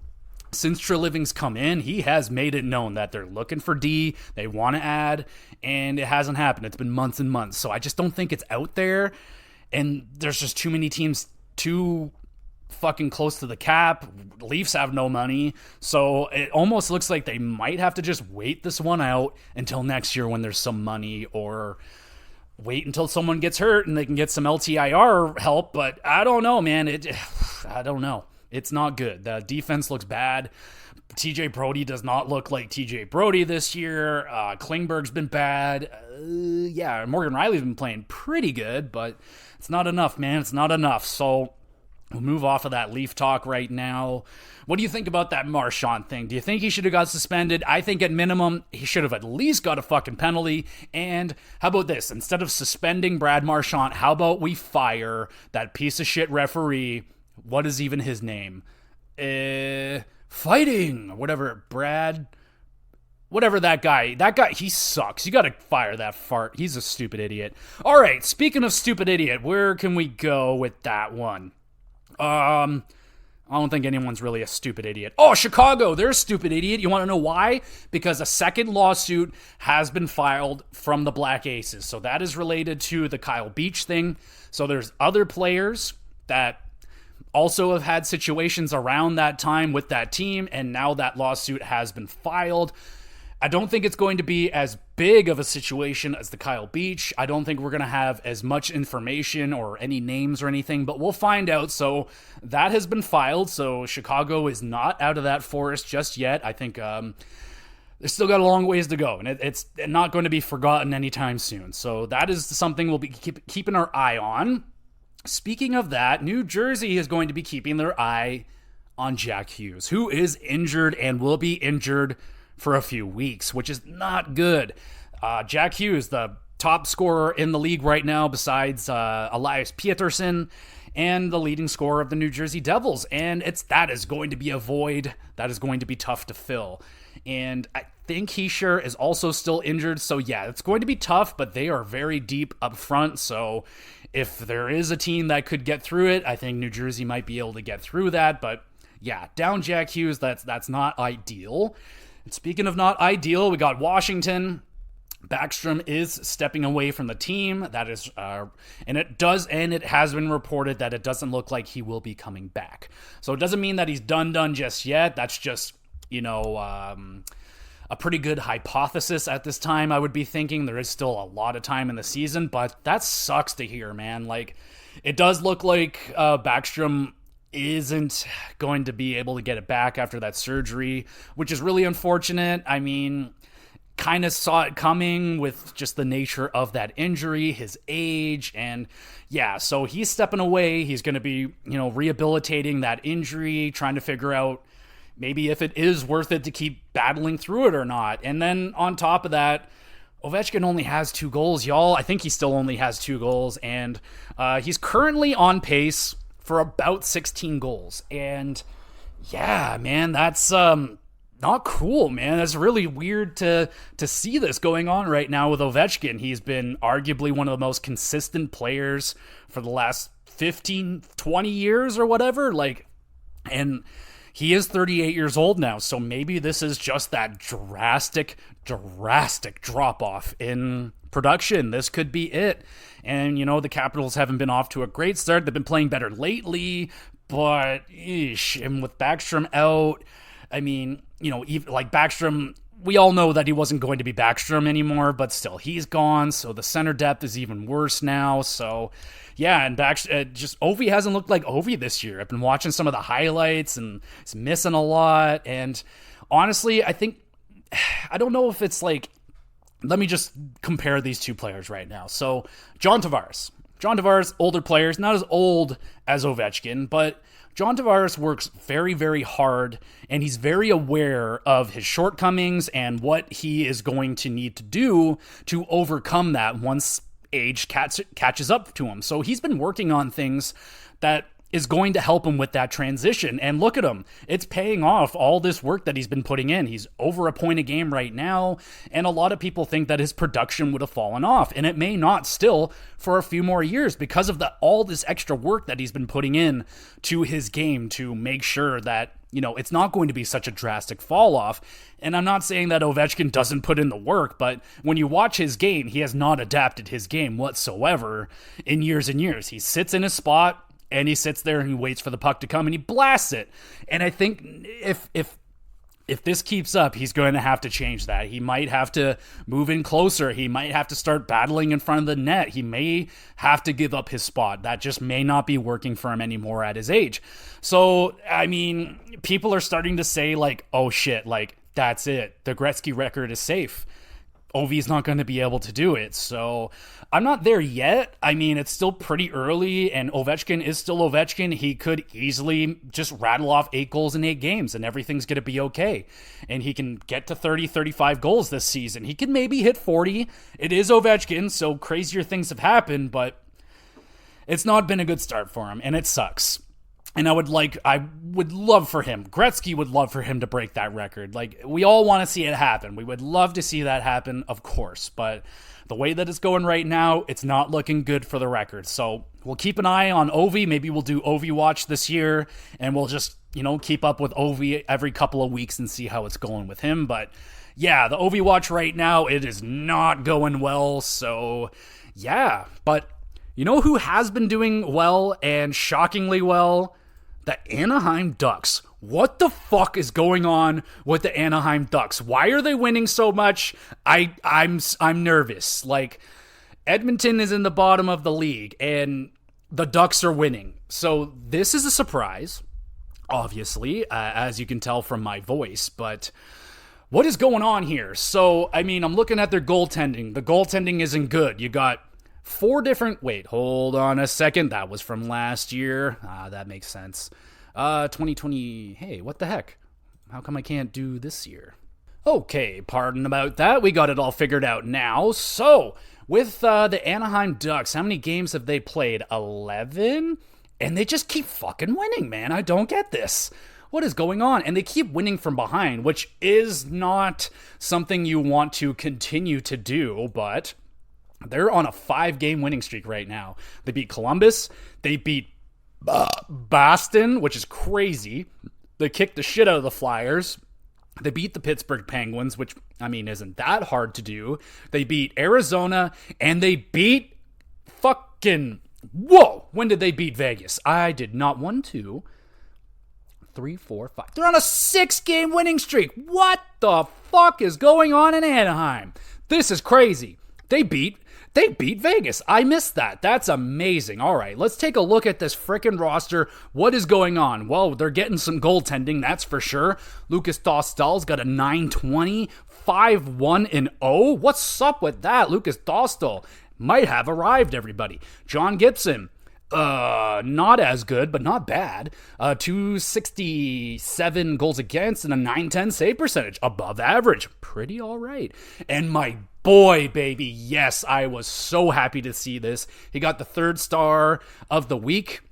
since Treliving's come in, he has made it known that they're looking for D, they want to add, and it hasn't happened. It's been months and months, so I just don't think it's out there, and there's just too many teams too fucking close to the cap. Leafs have no money, so it almost looks like they might have to just wait this one out until next year when there's some money, or wait until someone gets hurt and they can get some LTIR help, but I don't know, man. I don't know. It's not good. The defense looks bad. TJ Brody does not look like TJ Brody this year. Klingberg's been bad. Yeah, Morgan Riley's been playing pretty good, but it's not enough, man. It's not enough. So we'll move off of that Leaf talk right now. What do you think about that Marchand thing? Do you think he should have got suspended? I think at minimum, he should have at least got a fucking penalty. And how about this? Instead of suspending Brad Marchand, how about we fire that piece of shit referee? What is even his name? Fighting, whatever, Brad, whatever that guy, he sucks. You gotta fire that fart. He's a stupid idiot. All right, speaking of stupid idiot, where can we go with that one? I don't think anyone's really a stupid idiot. Oh, Chicago, they're a stupid idiot. You want to know why? Because a second lawsuit has been filed from the Black Aces. So that is related to the Kyle Beach thing. So there's other players that also have had situations around that time with that team, and now that lawsuit has been filed. I don't think it's going to be as big of a situation as the Kyle Beach. I don't think we're going to have as much information or any names or anything, but we'll find out. So that has been filed, so Chicago is not out of that forest just yet. I think they still got a long ways to go, and it's not going to be forgotten anytime soon. So that is something we'll be keeping our eye on. Speaking of that, New Jersey is going to be keeping their eye on Jack Hughes, who is injured and will be injured for a few weeks, which is not good. Jack Hughes, the top scorer in the league right now besides Elias Pettersson, and the leading scorer of the New Jersey Devils. And that is going to be a void that is going to be tough to fill. And I think Hischier is also still injured. So yeah, it's going to be tough, but they are very deep up front. So if there is a team that could get through it, I think New Jersey might be able to get through that. But yeah, down Jack Hughes, that's not ideal. And speaking of not ideal, we got Washington. Backstrom is stepping away from the team. That is, and it has been reported that it doesn't look like he will be coming back. So it doesn't mean that he's done just yet. That's just, a pretty good hypothesis at this time. I would be thinking there is still a lot of time in the season, but that sucks to hear, man. Like, it does look like Backstrom isn't going to be able to get it back after that surgery, which is really unfortunate. I mean, kind of saw it coming with just the nature of that injury, his age, and yeah, so he's stepping away. He's going to be, rehabilitating that injury, trying to figure out maybe if it is worth it to keep battling through it or not. And then on top of that, Ovechkin only has 2 goals, y'all. I think he still only has 2 goals, and he's currently on pace for about 16 goals. And yeah, man, that's not cool, man. That's really weird to see this going on right now with Ovechkin. He's been arguably one of the most consistent players for the last 15, 20 years or whatever. And he is 38 years old now, so maybe this is just that drastic drop-off in production. This could be it. And, the Capitals haven't been off to a great start. They've been playing better lately, but, and with Backstrom out, I mean, even like Backstrom, we all know that he wasn't going to be Backstrom anymore, but still, he's gone, so the center depth is even worse now. So, yeah, and Ovi hasn't looked like Ovi this year. I've been watching some of the highlights, and he's missing a lot. And honestly, I don't know if it's like, let me just compare these two players right now. So, John Tavares, older players, not as old as Ovechkin, but John Tavares works very, very hard, and he's very aware of his shortcomings and what he is going to need to do to overcome that once age catches up to him. So he's been working on things that is going to help him with that transition. And look at him. It's paying off, all this work that he's been putting in. He's over a point a game right now, and a lot of people think that his production would have fallen off, and it may not still for a few more years because of all this extra work that he's been putting in to his game to make sure that, it's not going to be such a drastic fall off. And I'm not saying that Ovechkin doesn't put in the work, but when you watch his game, he has not adapted his game whatsoever in years and years. He sits in his spot, and he sits there and he waits for the puck to come and he blasts it. And I think if this keeps up, he's going to have to change that. He might have to move in closer. He might have to start battling in front of the net. He may have to give up his spot. That just may not be working for him anymore at his age. So, I mean, people are starting to say oh shit, that's it. The Gretzky record is safe. Ovi's not going to be able to do it. So I'm not there yet. I mean, it's still pretty early, and Ovechkin is still Ovechkin. He could easily just rattle off 8 goals in 8 games, and everything's going to be okay. And he can get to 30, 35 goals this season. He can maybe hit 40. It is Ovechkin, so crazier things have happened, but it's not been a good start for him, and it sucks. And I would love for him, Gretzky would love for him to break that record. We all want to see it happen. We would love to see that happen, of course. But the way that it's going right now, it's not looking good for the record. So we'll keep an eye on Ovi. Maybe we'll do Ovi Watch this year, and we'll just, keep up with Ovi every couple of weeks and see how it's going with him. But yeah, the Ovi Watch right now, it is not going well. So yeah, but who has been doing well and shockingly well? The Anaheim Ducks. What the fuck is going on with the Anaheim Ducks? Why are they winning so much? I'm nervous. Edmonton is in the bottom of the league and the Ducks are winning. So this is a surprise, obviously, as you can tell from my voice, but what is going on here? So, I mean, I'm looking at their goaltending. The goaltending isn't good. You got 4 different... Wait, hold on a second. That was from last year. That makes sense. 2020... Hey, what the heck? How come I can't do this year? Okay, pardon about that. We got it all figured out now. So, with the Anaheim Ducks, how many games have they played? 11? And they just keep fucking winning, man. I don't get this. What is going on? And they keep winning from behind, which is not something you want to continue to do, but they're on a 5-game winning streak right now. They beat Columbus. They beat Boston, which is crazy. They kicked the shit out of the Flyers. They beat the Pittsburgh Penguins, which, I mean, isn't that hard to do. They beat Arizona, and they beat fucking... Whoa! When did they beat Vegas? I did not. 1, 2, 3, 4, 5. They're on a 6-game winning streak. What the fuck is going on in Anaheim? This is crazy. They beat Vegas. I missed that. That's amazing. All right, let's take a look at this frickin' roster. What is going on? Well, they're getting some goaltending, that's for sure. Lucas Dostal's got a 920, 5-1-0. What's up with that? Lucas Dostal might have arrived, everybody. John Gibson, not as good, but not bad. 267 goals against and a 910 save percentage. Above average. Pretty all right. And my boy, baby, yes, I was so happy to see this. He got the 3rd star of the week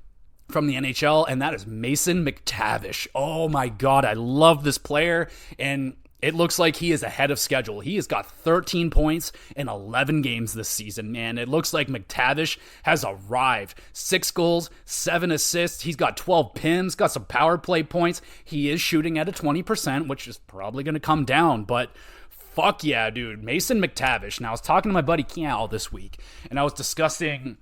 from the NHL, and that is Mason McTavish. Oh my God, I love this player, and it looks like he is ahead of schedule. He has got 13 points in 11 games this season, man. It looks like McTavish has arrived. 6 goals, 7 assists. He's got 12 pins, got some power play points. He is shooting at a 20%, which is probably going to come down, but fuck yeah, dude. Mason McTavish. Now, I was talking to my buddy Cal this week, and I was discussing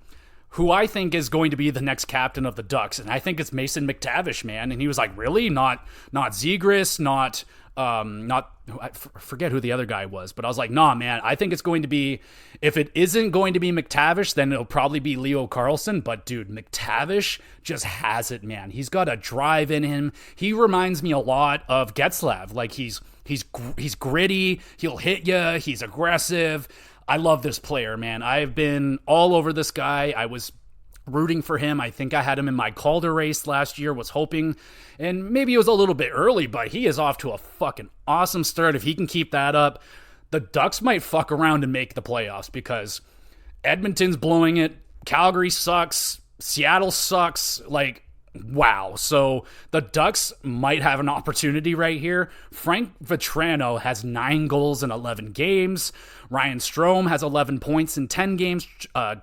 who I think is going to be the next captain of the Ducks, and I think it's Mason McTavish, man. And he was like, really? Not Zegras, not I forget who the other guy was, but I was like, nah, man, I think it's going to be, if it isn't going to be McTavish, then it'll probably be Leo Carlsson. But dude, McTavish just has it, man. He's got a drive in him. He reminds me a lot of Getzlaf. Like he's gritty. He'll hit you. He's aggressive. I love this player, man. I've been all over this guy. I was rooting for him. I think I had him in my Calder race last year, was hoping, and maybe it was a little bit early, but he is off to a fucking awesome start. If he can keep that up, the Ducks might fuck around and make the playoffs, because Edmonton's blowing it, Calgary sucks, Seattle sucks, like, wow. So the Ducks might have an opportunity right here. Frank Vetrano has 9 goals in 11 games. Ryan Strome has 11 points in 10 games.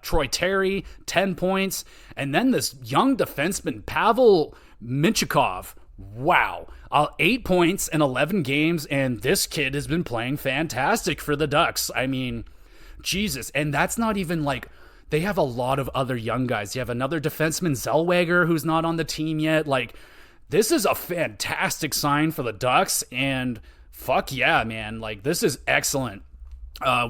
Troy Terry, 10 points. And then this young defenseman, Pavel Minchikov. Wow. 8 points in 11 games, and this kid has been playing fantastic for the Ducks. I mean, Jesus. And that's not even like... They have a lot of other young guys. You have another defenseman, Zellweger, who's not on the team yet. Like, this is a fantastic sign for the Ducks, and fuck yeah, man. Like, this is excellent.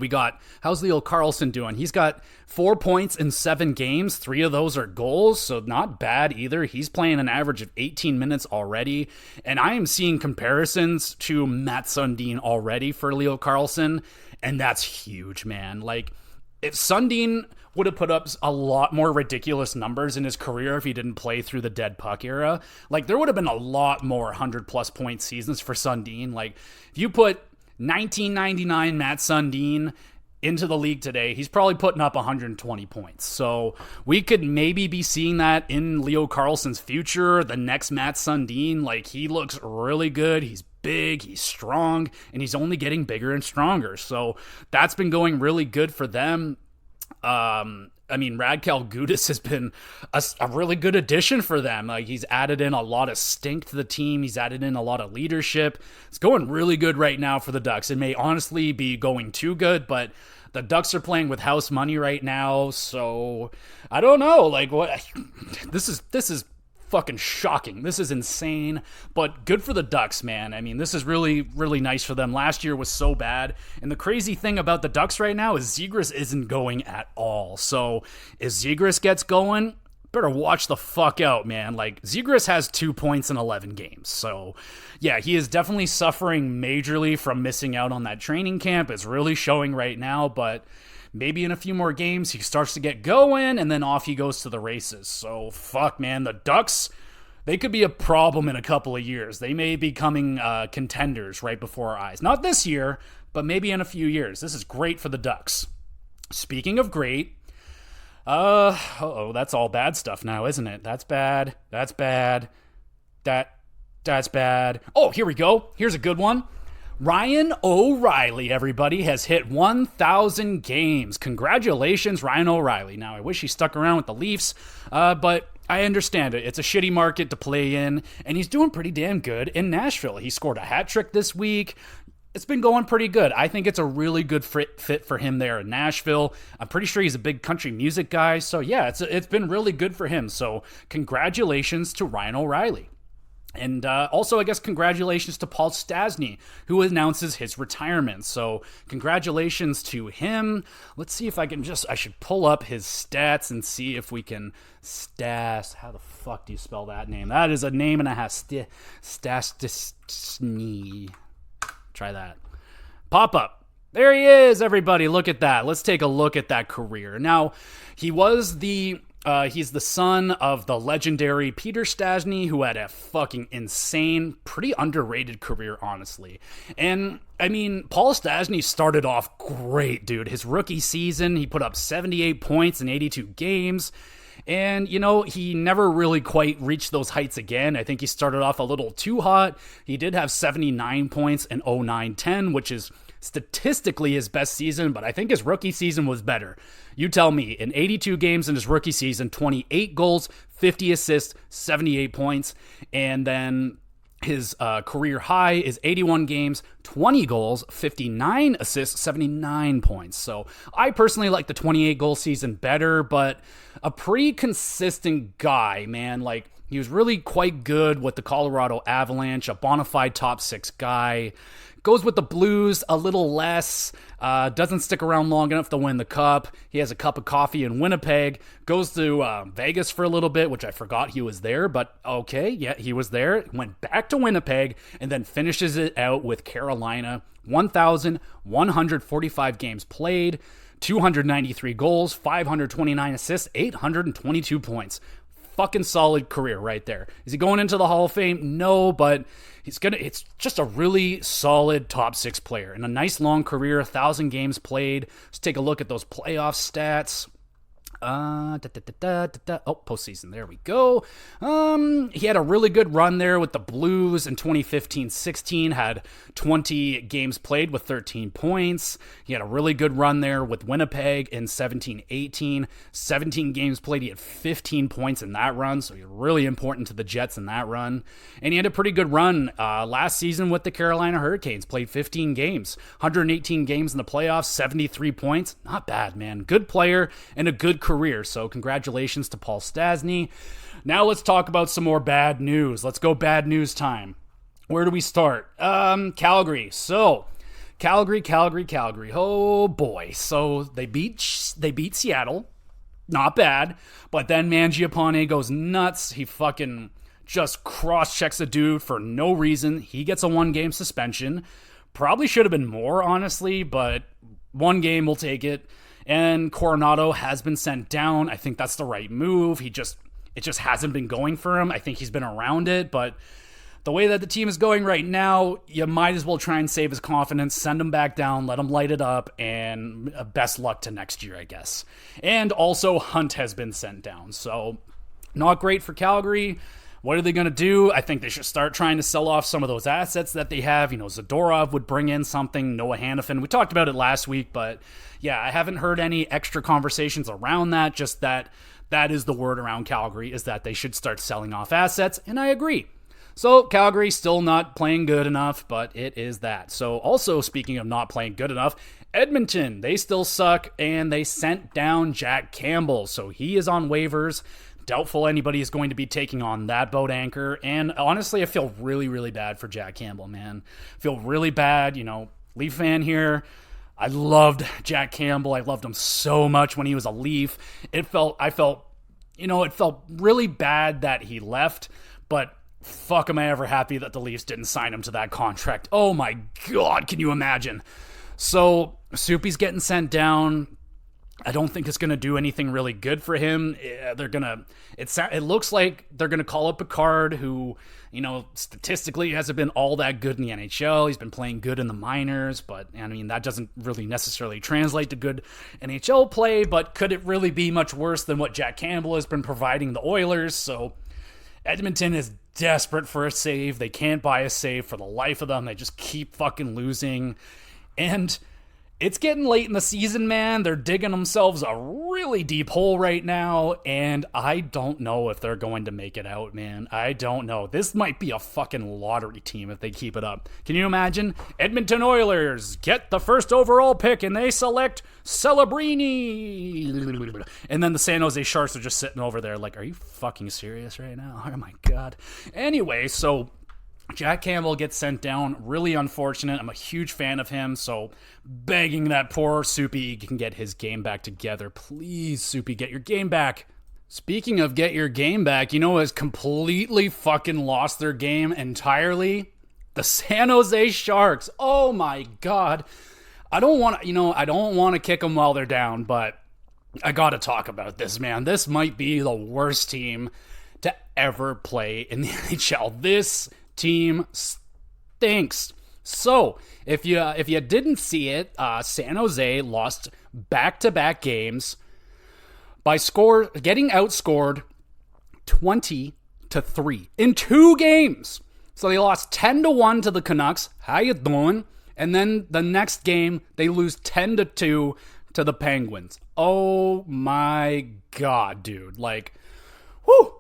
We got, how's Leo Carlsson doing? He's got 4 points in 7 games. 3 of those are goals, so not bad either. He's playing an average of 18 minutes already, and I am seeing comparisons to Matt Sundin already for Leo Carlsson, and that's huge, man. Like, if Sundin would have put up a lot more ridiculous numbers in his career if he didn't play through the dead puck era, like, there would have been a lot more 100-plus point seasons for Sundin. Like, if you put 1999 Matt Sundin into the league today, he's probably putting up 120 points. So we could maybe be seeing that in Leo Carlsson's future, the next Matt Sundin. Like, he looks really good. He's big, he's strong, and he's only getting bigger and stronger. So that's been going really good for them. I mean, Radkel Gudas has been a really good addition for them. Like, he's added in a lot of stink to the team. He's added in a lot of leadership. It's going really good right now for the Ducks. It may honestly be going too good, but the Ducks are playing with house money right now. So I don't know. Like, what? This is fucking shocking. This is insane, but good for the Ducks, man. I mean, this is really, really nice for them. Last year was so bad, and the crazy thing about the Ducks right now is Zegras isn't going at all. So if Zegras gets going, better watch the fuck out, man. Like, Zegras has 2 points in 11 games. So yeah, he is definitely suffering majorly from missing out on that training camp. It's really showing right now, but maybe in a few more games, he starts to get going, and then off he goes to the races. So, fuck, man. The Ducks, They could be a problem in a couple of years. They may be becoming contenders right before our eyes. Not this year, but maybe in a few years. This is great for the Ducks. Speaking of great, that's all bad stuff now, isn't it? That's bad. That's bad. That's bad. Oh, here we go. Here's a good one. Ryan O'Reilly, everybody, has hit 1,000 games. Congratulations, Ryan O'Reilly. Now, I wish he stuck around with the Leafs, but I understand it. It's a shitty market to play in, and he's doing pretty damn good in Nashville. He scored a hat trick this week. It's been going pretty good. I think it's a really good fit for him there in Nashville. I'm pretty sure he's a big country music guy, so yeah, it's been really good for him. So congratulations to Ryan O'Reilly. And also, I guess, congratulations to Paul Stastny, who announces his retirement. So, congratulations to him. Let's see if I should pull up his stats and see if we can how the fuck do you spell that name? That is a name and a half. Stastny. Try that. Pop up. There he is, everybody. Look at that. Let's take a look at that career. Now, he's the son of the legendary Peter Stastny, who had a fucking insane, pretty underrated career, honestly. And, I mean, Paul Stastny started off great, dude. His rookie season, he put up 78 points in 82 games. And, he never really quite reached those heights again. I think he started off a little too hot. He did have 79 points in 09-10, which is statistically his best season, but I think his rookie season was better. You tell me. In 82 games in his rookie season, 28 goals, 50 assists, 78 points, and then his career high is 81 games, 20 goals, 59 assists, 79 points. So I personally like the 28 goal season better, but a pretty consistent guy, man. Like, he was really quite good with the Colorado Avalanche, a bona fide top 6 guy. Goes with the Blues a little less, doesn't stick around long enough to win the cup. He has a cup of coffee in Winnipeg, goes to Vegas for a little bit, which I forgot he was there, but okay, yeah, he was there, went back to Winnipeg, and then finishes it out with Carolina. 1,145 games played, 293 goals, 529 assists, 822 points. Fucking solid career right there. Is he going into the Hall of Fame? No, but it's just a really solid top 6 player and a nice long career, 1,000 games played. Let's take a look at those playoff stats. Postseason. There we go. He had a really good run there with the Blues in 2015-16, had 20 games played with 13 points. He had a really good run there with Winnipeg in 17-18, 17 games played. He had 15 points in that run, so he's really important to the Jets in that run. And he had a pretty good run last season with the Carolina Hurricanes, played 15 games, 118 games in the playoffs, 73 points. Not bad, man. Good player and a good career. So congratulations to Paul Stastny. Now let's talk about some more bad news. Let's go bad news time. Where do we start? Calgary. So Calgary. Oh boy. So they beat Seattle. Not bad. But then Mangiapane goes nuts. He fucking just cross-checks a dude for no reason. He gets a 1-game suspension. Probably should have been more, honestly, but 1 game, we'll take it. And Coronado has been sent down. I think that's the right move. It just hasn't been going for him. I think he's been around it, but the way that the team is going right now, you might as well try and save his confidence, send him back down, let him light it up, and best luck to next year, I guess. And also, Hunt has been sent down, so not great for Calgary. What are they going to do? I think they should start trying to sell off some of those assets that they have. Zadorov would bring in something, Noah Hannafin. We talked about it last week, but yeah, I haven't heard any extra conversations around that. Just that is the word around Calgary, is that they should start selling off assets, and I agree. So Calgary still not playing good enough, but it is that. So also, speaking of not playing good enough, Edmonton, they still suck, and they sent down Jack Campbell. So he is on waivers. Doubtful anybody is going to be taking on that boat anchor. And honestly, I feel really, really bad for Jack Campbell, man. I feel really bad, Leaf fan here. I loved Jack Campbell. I loved him so much when he was a Leaf. It felt really bad that he left, but fuck am I ever happy that the Leafs didn't sign him to that contract. Oh my God, can you imagine? So Soupy's getting sent down. I don't think it's going to do anything really good for him. It looks like they're going to call up Picard, who, statistically hasn't been all that good in the NHL. He's been playing good in the minors, but that doesn't really necessarily translate to good NHL play, but could it really be much worse than what Jack Campbell has been providing the Oilers? So Edmonton is desperate for a save. They can't buy a save for the life of them. They just keep fucking losing. And it's getting late in the season, man. They're digging themselves a really deep hole right now, and I don't know if they're going to make it out, man. I don't know. This might be a fucking lottery team if they keep it up. Can you imagine? Edmonton Oilers get the first overall pick, and they select Celebrini. And then the San Jose Sharks are just sitting over there like, are you fucking serious right now? Oh, my God. Anyway, so Jack Campbell gets sent down. Really unfortunate. I'm a huge fan of him, so begging that poor Soupy can get his game back together. Please, Soupy, get your game back. Speaking of get your game back, you know who has completely fucking lost their game entirely? The San Jose Sharks. Oh my God. I don't want to kick them while they're down, but I gotta talk about this, man. This might be the worst team to ever play in the NHL. This team stinks. So, if you didn't see it, San Jose lost back-to-back games by getting outscored 20-3 in 2 games. So they lost 10-1 to the Canucks. How you doing? And then the next game they lose 10-2 to the Penguins. Oh my God, dude! Whew.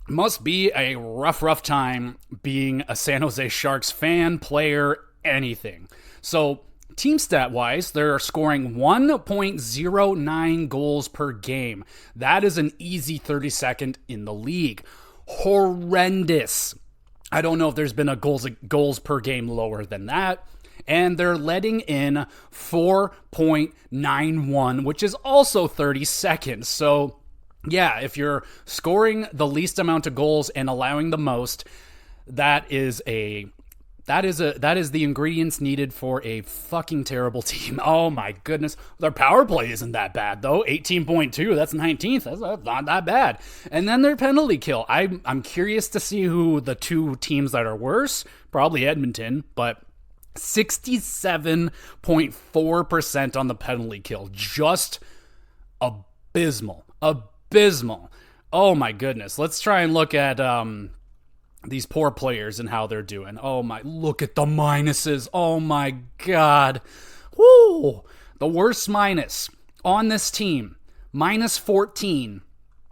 Must be a rough time being a San Jose Sharks fan, player, anything. So, team stat-wise, they're scoring 1.09 goals per game. That is an easy 32nd in the league. Horrendous. I don't know if there's been a goals per game lower than that. And they're letting in 4.91, which is also 32nd. So, yeah, if you're scoring the least amount of goals and allowing the most, that is the ingredients needed for a fucking terrible team. Oh my goodness. Their power play isn't that bad though. 18.2, that's 19th. That's not that bad. And then their penalty kill. I'm curious to see who the 2 teams that are worse. Probably Edmonton, but 67.4% on the penalty kill. Just abysmal. Oh my goodness. Let's try and look at these poor players and how they're doing. Look at the minuses. Oh my God. Woo! The worst minus on this team. -14.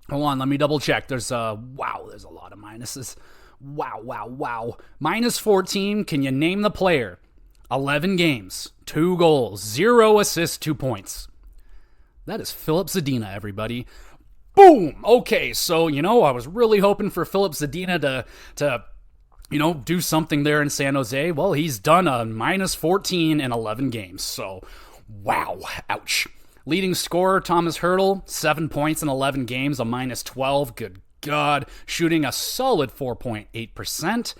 Hold on, let me double check. There's a lot of minuses. Wow. -14. Can you name the player? 11 games, 2 goals, 0 assists, 2 points. That is Philip Zadina, everybody. Boom! Okay, so, I was really hoping for Philip Zadina to do something there in San Jose. Well, he's done a -14 in 11 games, so, wow, ouch. Leading scorer, Thomas Hertl, 7 points in 11 games, a -12, good God. Shooting a solid 4.8%.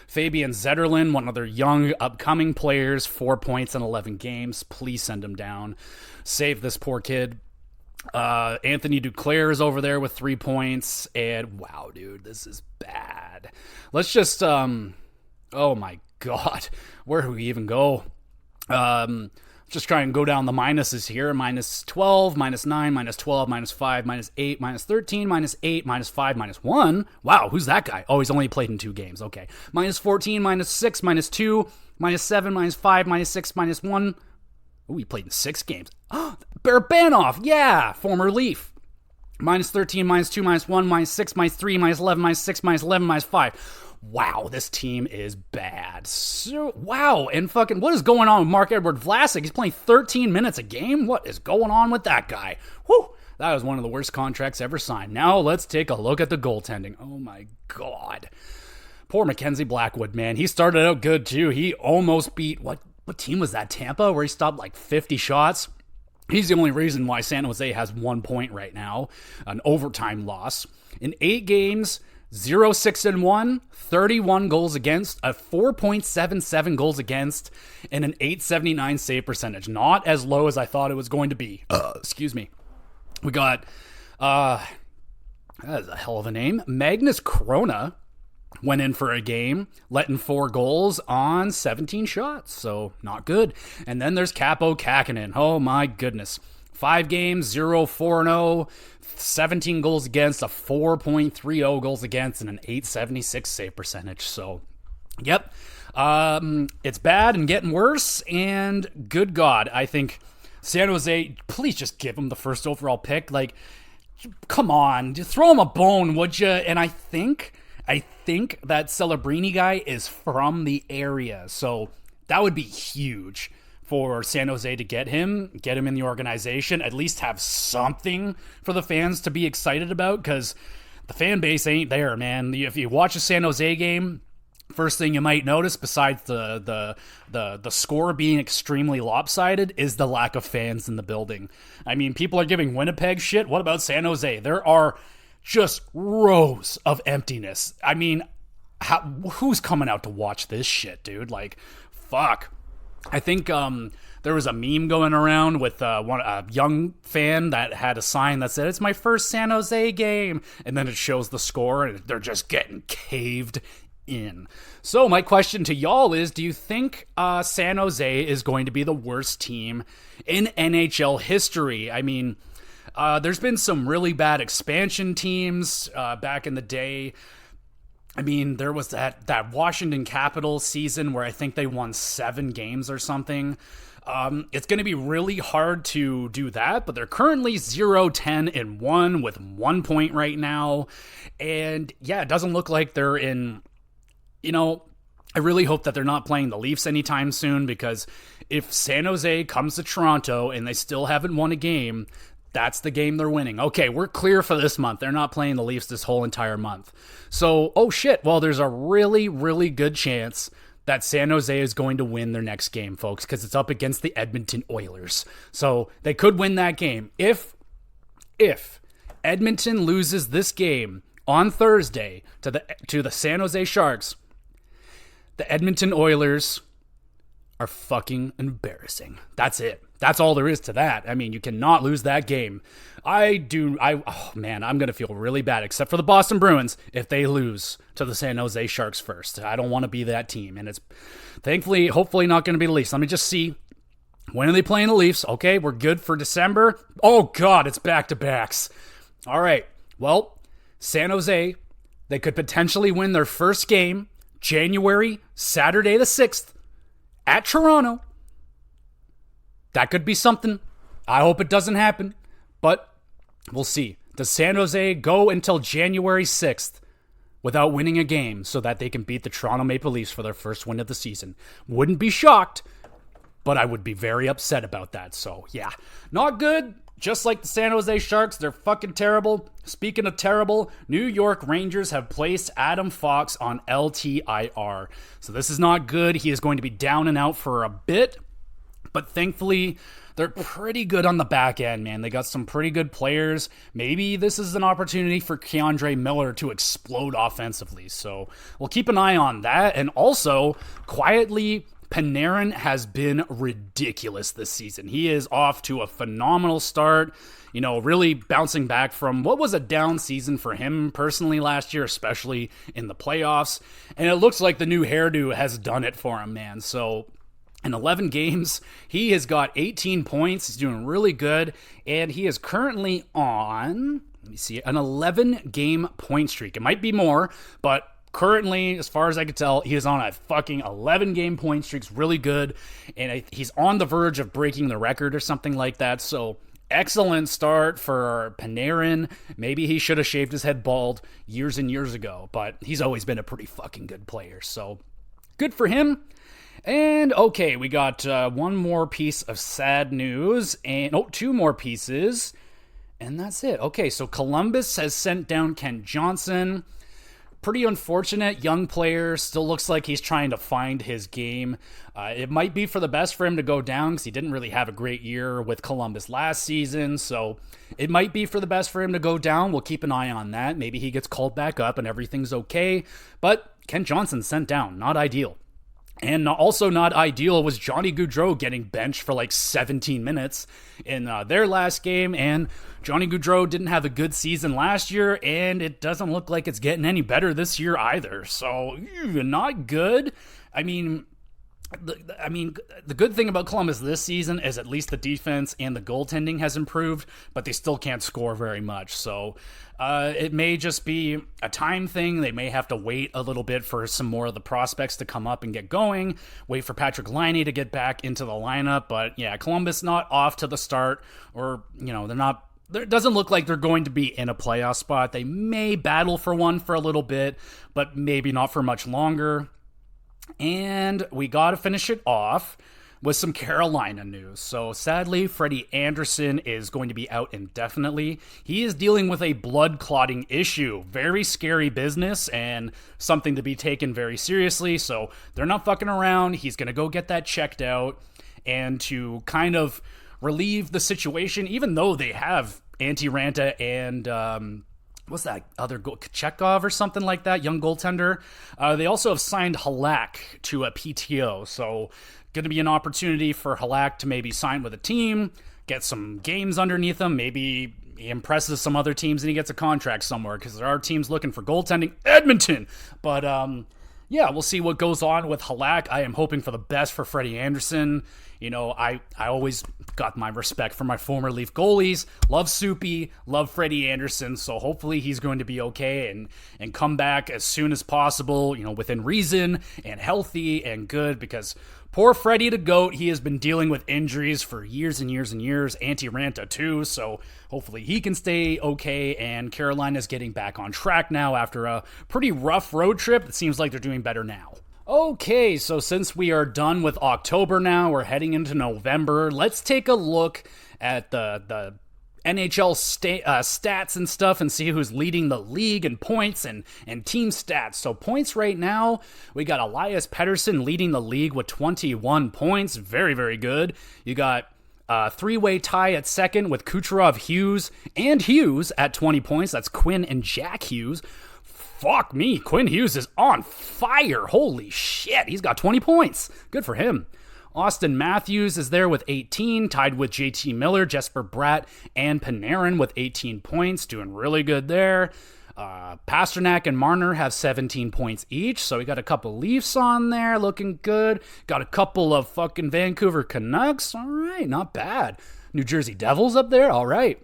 Fabian Zetterlund, one of their young, upcoming players, 4 points in 11 games. Please send him down. Save this poor kid. Anthony Duclair is over there with 3 points, and wow, dude, this is bad. Let's just, oh my God, where do we even go? Just try and go down the minuses here. -12, -9, -12, -5, -8, -13, -8, -5, -1. Wow, who's that guy? Oh, he's only played in 2 games. Okay. -14, -6, -2, -7, -5, -6, -1. Oh, he played in 6 games. Barabanov, yeah, former Leaf. -13, -2, -1, -6, -3, -11, -6, -11, -5. Wow, this team is bad. So, wow, and fucking, what is going on with Marc-Edouard Vlasic? He's playing 13 minutes a game? What is going on with that guy? Whew, that was one of the worst contracts ever signed. Now let's take a look at the goaltending. Oh my God. Poor Mackenzie Blackwood, man. He started out good too. He almost beat, what team was that, Tampa, where he stopped like 50 shots? He's the only reason why San Jose has 1 point right now, an overtime loss. In 8 games, 0-6-1, 31 goals against, a 4.77 goals against, and an .879 save percentage. Not as low as I thought it was going to be. Excuse me. We got, that is a hell of a name, Magnus Krona went in for a game, letting 4 goals on 17 shots, so not good. And then there's Capo Kakinen. Oh my goodness. 5 games, 0-4-0, 17 goals against, a 4.30 goals against, and an 876 save percentage. So, yep. It's bad and getting worse, and good God, I think San Jose, please just give him the first overall pick. Like, come on, just throw him a bone, would you? And I think that Celebrini guy is from the area, so that would be huge for San Jose to get him in the organization, at least have something for the fans to be excited about, because the fan base ain't there, man. If you watch a San Jose game, first thing you might notice, besides the score being extremely lopsided, is the lack of fans in the building. I mean, people are giving Winnipeg shit. What about San Jose? There are just rows of emptiness. I mean, who's coming out to watch this shit, dude? Like, fuck. I think there was a meme going around with a young fan that had a sign that said, "It's my first San Jose game," and then it shows the score, and they're just getting caved in. So my question to y'all is, do you think San Jose is going to be the worst team in NHL history? I mean, there's been some really bad expansion teams back in the day. I mean, there was that Washington Capitals season where I think they won 7 games or something. It's going to be really hard to do that, but they're currently 0-10-1 with 1 point right now. And yeah, it doesn't look like they're in, I really hope that they're not playing the Leafs anytime soon, because if San Jose comes to Toronto and they still haven't won a game, that's the game they're winning. Okay, we're clear for this month. They're not playing the Leafs this whole entire month. So, oh shit, well, there's a really, really good chance that San Jose is going to win their next game, folks, because it's up against the Edmonton Oilers. So they could win that game. If Edmonton loses this game on Thursday to the San Jose Sharks, the Edmonton Oilers are fucking embarrassing. That's it. That's all there is to that. I mean, you cannot lose that game. Oh man, I'm going to feel really bad, except for the Boston Bruins, if they lose to the San Jose Sharks first. I don't want to be that team, and it's thankfully, hopefully not going to be the Leafs. Let me just see. When are they playing the Leafs? Okay, we're good for December. Oh God, it's back-to-backs. All right, well, San Jose, they could potentially win their first game Saturday the 6th at Toronto. That could be something. I hope it doesn't happen, but we'll see. Does San Jose go until January 6th without winning a game so that they can beat the Toronto Maple Leafs for their first win of the season? Wouldn't be shocked, but I would be very upset about that. So, yeah, not good. Just like the San Jose Sharks, they're fucking terrible. Speaking of terrible, New York Rangers have placed Adam Fox on LTIR. So this is not good. He is going to be down and out for a bit. But thankfully, they're pretty good on the back end, man. They got some pretty good players. Maybe this is an opportunity for Keandre Miller to explode offensively. So we'll keep an eye on that. And also, quietly, Panarin has been ridiculous this season. He is off to a phenomenal start, really bouncing back from what was a down season for him personally last year, especially in the playoffs. And it looks like the new hairdo has done it for him, man. So in 11 games, he has got 18 points. He's doing really good. And he is currently on, an 11-game point streak. It might be more, but currently, as far as I can tell, he is on a fucking 11-game point streak. It's really good. And he's on the verge of breaking the record or something like that. So excellent start for Panarin. Maybe he should have shaved his head bald years and years ago, but he's always been a pretty fucking good player. So good for him. And okay, we got one more piece of sad news, and 2 more pieces, and that's it. Okay, so Columbus has sent down Kent Johnson. Pretty unfortunate, young player, still looks like he's trying to find his game. It might be for the best for him to go down, because he didn't really have a great year with Columbus last season, so it might be for the best for him to go down. We'll keep an eye on that. Maybe he gets called back up and everything's okay, but Kent Johnson sent down, not ideal. And also not ideal was Johnny Gaudreau getting benched for like 17 minutes in their last game. And Johnny Gaudreau didn't have a good season last year, and it doesn't look like it's getting any better this year either. So, not good. I mean, the good thing about Columbus this season is at least the defense and the goaltending has improved, but they still can't score very much. So it may just be a time thing. They may have to wait a little bit for some more of the prospects to come up and get going, wait for Patrick Laine to get back into the lineup. But yeah, Columbus not off to the start, or, they're not. It doesn't look like they're going to be in a playoff spot. They may battle for one for a little bit, but maybe not for much longer. And we got to finish it off with some Carolina news. So sadly, Freddie Andersen is going to be out indefinitely. He is dealing with a blood clotting issue. Very scary business and something to be taken very seriously. So they're not fucking around. He's going to go get that checked out. And to kind of relieve the situation, even though they have Antti Ranta and what's that other Chekhov or something like that, young goaltender. They also have signed Halak to a PTO, so going to be an opportunity for Halak to maybe sign with a team, get some games underneath him, maybe he impresses some other teams and he gets a contract somewhere, because there are teams looking for goaltending. Edmonton! But yeah, we'll see what goes on with Halak. I am hoping for the best for Freddie Andersen. I always got my respect for my former Leaf goalies. Love Soupy, love Freddie Andersen, so hopefully he's going to be okay and come back as soon as possible, within reason and healthy and good, because poor Freddie the GOAT, he has been dealing with injuries for years and years and years. Antti Ranta too, so hopefully he can stay okay, and Carolina's getting back on track now after a pretty rough road trip. It seems like they're doing better now. Okay, so since we are done with October now, we're heading into November. Let's take a look at the NHL stats and stuff and see who's leading the league in points and team stats. So points right now, we got Elias Pettersson leading the league with 21 points. Very, very good. You got a three-way tie at second with Kucherov, Hughes, and Hughes at 20 points. That's Quinn and Jack Hughes. Fuck me, Quinn Hughes is on fire. Holy shit, he's got 20 points. Good for him. Austin Matthews is there with 18, tied with JT Miller, Jesper Bratt, and Panarin with 18 points. Doing really good there. Pasternak and Marner have 17 points each, so we got a couple Leafs on there, looking good. Got a couple of fucking Vancouver Canucks. All right, not bad. New Jersey Devils up there. All right.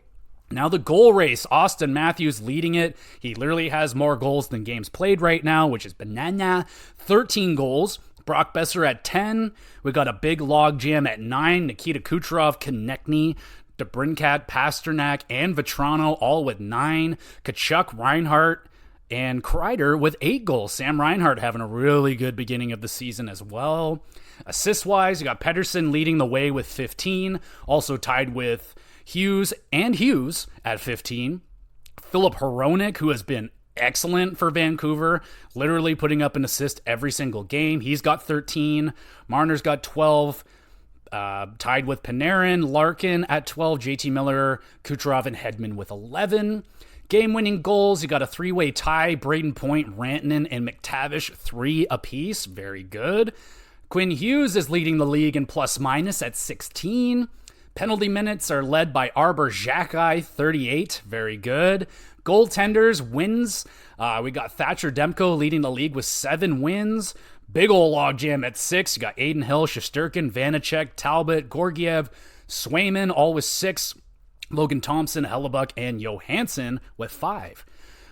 Now the goal race, Austin Matthews leading it. He literally has more goals than games played right now, which is banana. 13 goals. Brock Besser at 10. We got a big log jam at 9. Nikita Kucherov, Konechny, DeBrincat, Pasternak, and Vetrano all with 9. Kachuk, Reinhart, and Kreider with 8 goals. Sam Reinhart having a really good beginning of the season as well. Assist-wise, you got Pettersson leading the way with 15. Also tied with Hughes at 15. Philip Hronek, who has been excellent for Vancouver, literally putting up an assist every single game. He's got 13. Marner's got 12. Tied with Panarin, Larkin at 12. JT Miller, Kucherov, and Hedman with 11. Game-winning goals, you got a three-way tie. Braden Point, Rantanen, and McTavish, 3 apiece. Very good. Quinn Hughes is leading the league in plus-minus at 16. Penalty minutes are led by Arbor Xhekaj, 38. Very good. Goaltenders, wins. We got Thatcher Demko leading the league with 7 wins. Big ol' logjam at 6. You got Aiden Hill, Shesterkin, Vanacek, Talbot, Gorgiev, Swayman, all with 6. Logan Thompson, Hellebuck, and Johansson with 5.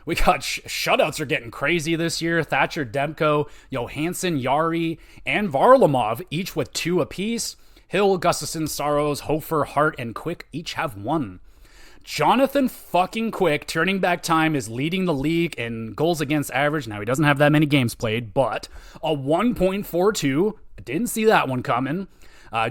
We got shutouts are getting crazy this year. Thatcher Demko, Johansson, Yari, and Varlamov, each with 2 apiece. Hill, Gustafson, Saros, Hofer, Hart, and Quick each have 1. Jonathan fucking Quick, turning back time, is leading the league in goals against average. Now, he doesn't have that many games played, but a 1.42. I didn't see that one coming.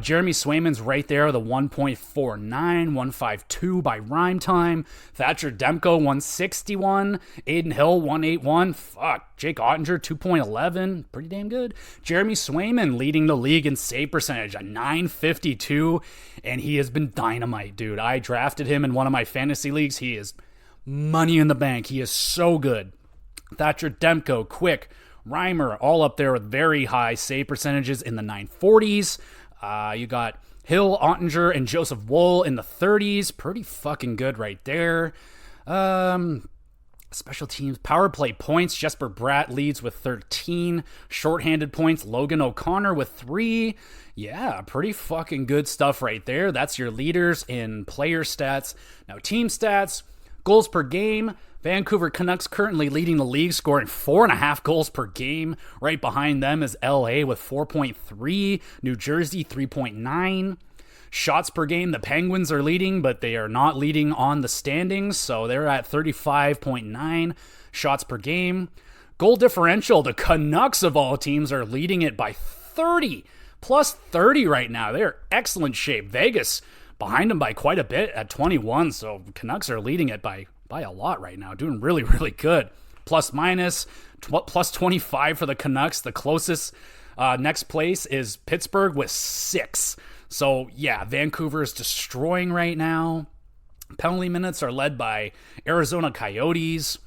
Jeremy Swayman's right there, the 1.49, 152 by rhyme time. Thatcher Demko, 161. Aiden Hill, 181. Fuck. Jake Ottinger, 2.11. Pretty damn good. Jeremy Swayman leading the league in save percentage, a 952. And he has been dynamite, dude. I drafted him in one of my fantasy leagues. He is money in the bank. He is so good. Thatcher Demko, Quick, Reimer, all up there with very high save percentages in the 940s. You got Hill, Ottinger, and Joseph Woll in the 30s. Pretty fucking good right there. Special teams, power play points. Jesper Bratt leads with 13. Shorthanded points, Logan O'Connor with 3. Yeah, pretty fucking good stuff right there. That's your leaders in player stats. Now, team stats, goals per game. Vancouver Canucks currently leading the league, scoring 4.5 goals per game. Right behind them is LA with 4.3. New Jersey, 3.9. Shots per game, the Penguins are leading, but they are not leading on the standings, so they're at 35.9 shots per game. Goal differential, the Canucks of all teams are leading it by 30, plus 30 right now. They're excellent shape. Vegas behind them by quite a bit at 21, so Canucks are leading it by a lot right now, doing really, really good. Plus minus, plus 25 for the Canucks. The closest next place is Pittsburgh with 6. So, yeah, Vancouver is destroying right now. Penalty minutes are led by Arizona Coyotes.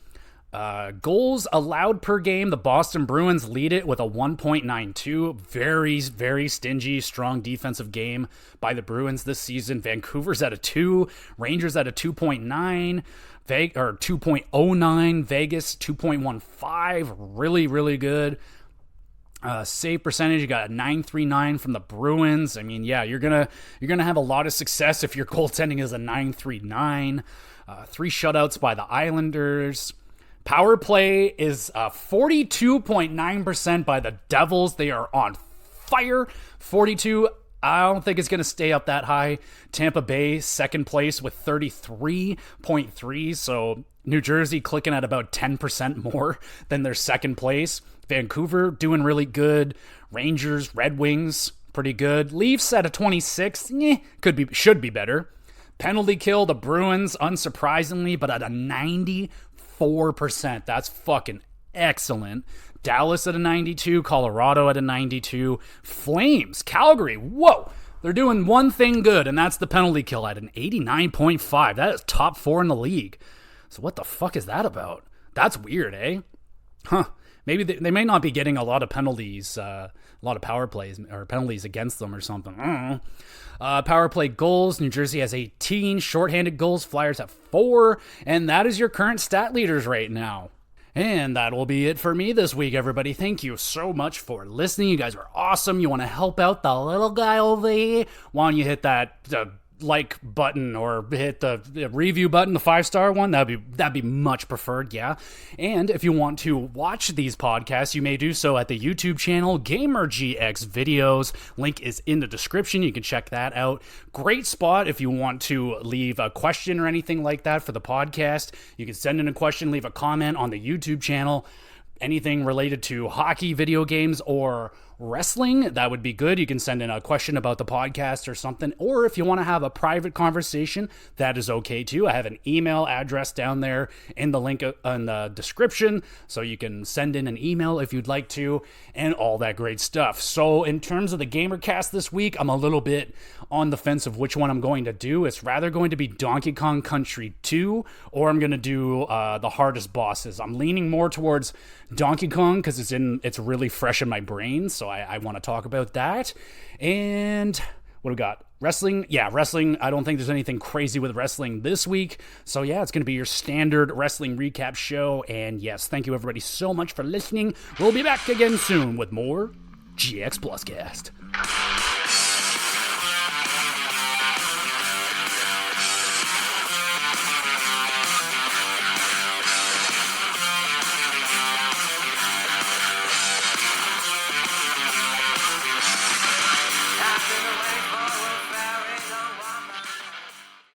Goals allowed per game, the Boston Bruins lead it with a 1.92. Very, very stingy, strong defensive game by the Bruins this season. Vancouver's at a 2. Rangers at a 2.9. 2.09. Vegas 2.15. Really, really good. Save percentage, you got a 939 from the Bruins. I mean, yeah, you're gonna have a lot of success if your goaltending is a 939. 3 shutouts by the Islanders. Power play is 42.9% by the Devils. They are on fire. 42. I don't think it's going to stay up that high. Tampa Bay, second place with 33.3. So New Jersey clicking at about 10% more than their second place. Vancouver doing really good. Rangers, Red Wings, pretty good. Leafs at a 26. Should be better. Penalty kill, the Bruins, unsurprisingly, but at a 94%. That's fucking excellent. Dallas at a 92, Colorado at a 92, Flames, Calgary, whoa, they're doing one thing good, and that's the penalty kill at an 89.5. That is top 4 in the league. So what the fuck is that about? That's weird, eh? Huh. Maybe they may not be getting a lot of penalties, a lot of power plays or penalties against them or something. I don't know. Power play goals, New Jersey has 18, shorthanded goals, Flyers have 4, and that is your current stat leaders right now. And that will be it for me this week, everybody. Thank you so much for listening. You guys are awesome. You want to help out the little guy over here? Why don't you hit that like button or hit the review button, the 5-star one? That'd be much preferred, yeah. And if you want to watch these podcasts, you may do so at the YouTube channel GamerGX Videos. Link is in the description. You can check that out. Great spot if you want to leave a question or anything like that for the podcast. You can send in a question, leave a comment on the YouTube channel. Anything related to hockey, video games, or wrestling, that would be good. You can send in a question about the podcast or something. Or if you want to have a private conversation, that is okay too. I have an email address down there in the link in the description, so you can send in an email if you'd like to, and all that great stuff. So in terms of the GamerCast this week, I'm a little bit on the fence of which one I'm going to do. It's rather going to be Donkey Kong Country 2, or I'm going to do the hardest bosses. I'm leaning more towards Donkey Kong because it's really fresh in my brain, so I want to talk about that. And what do we got? Wrestling. Yeah, wrestling. I don't think there's anything crazy with wrestling this week. So yeah, it's going to be your standard wrestling recap show. And yes, thank you everybody so much for listening. We'll be back again soon with more GX Plus Cast.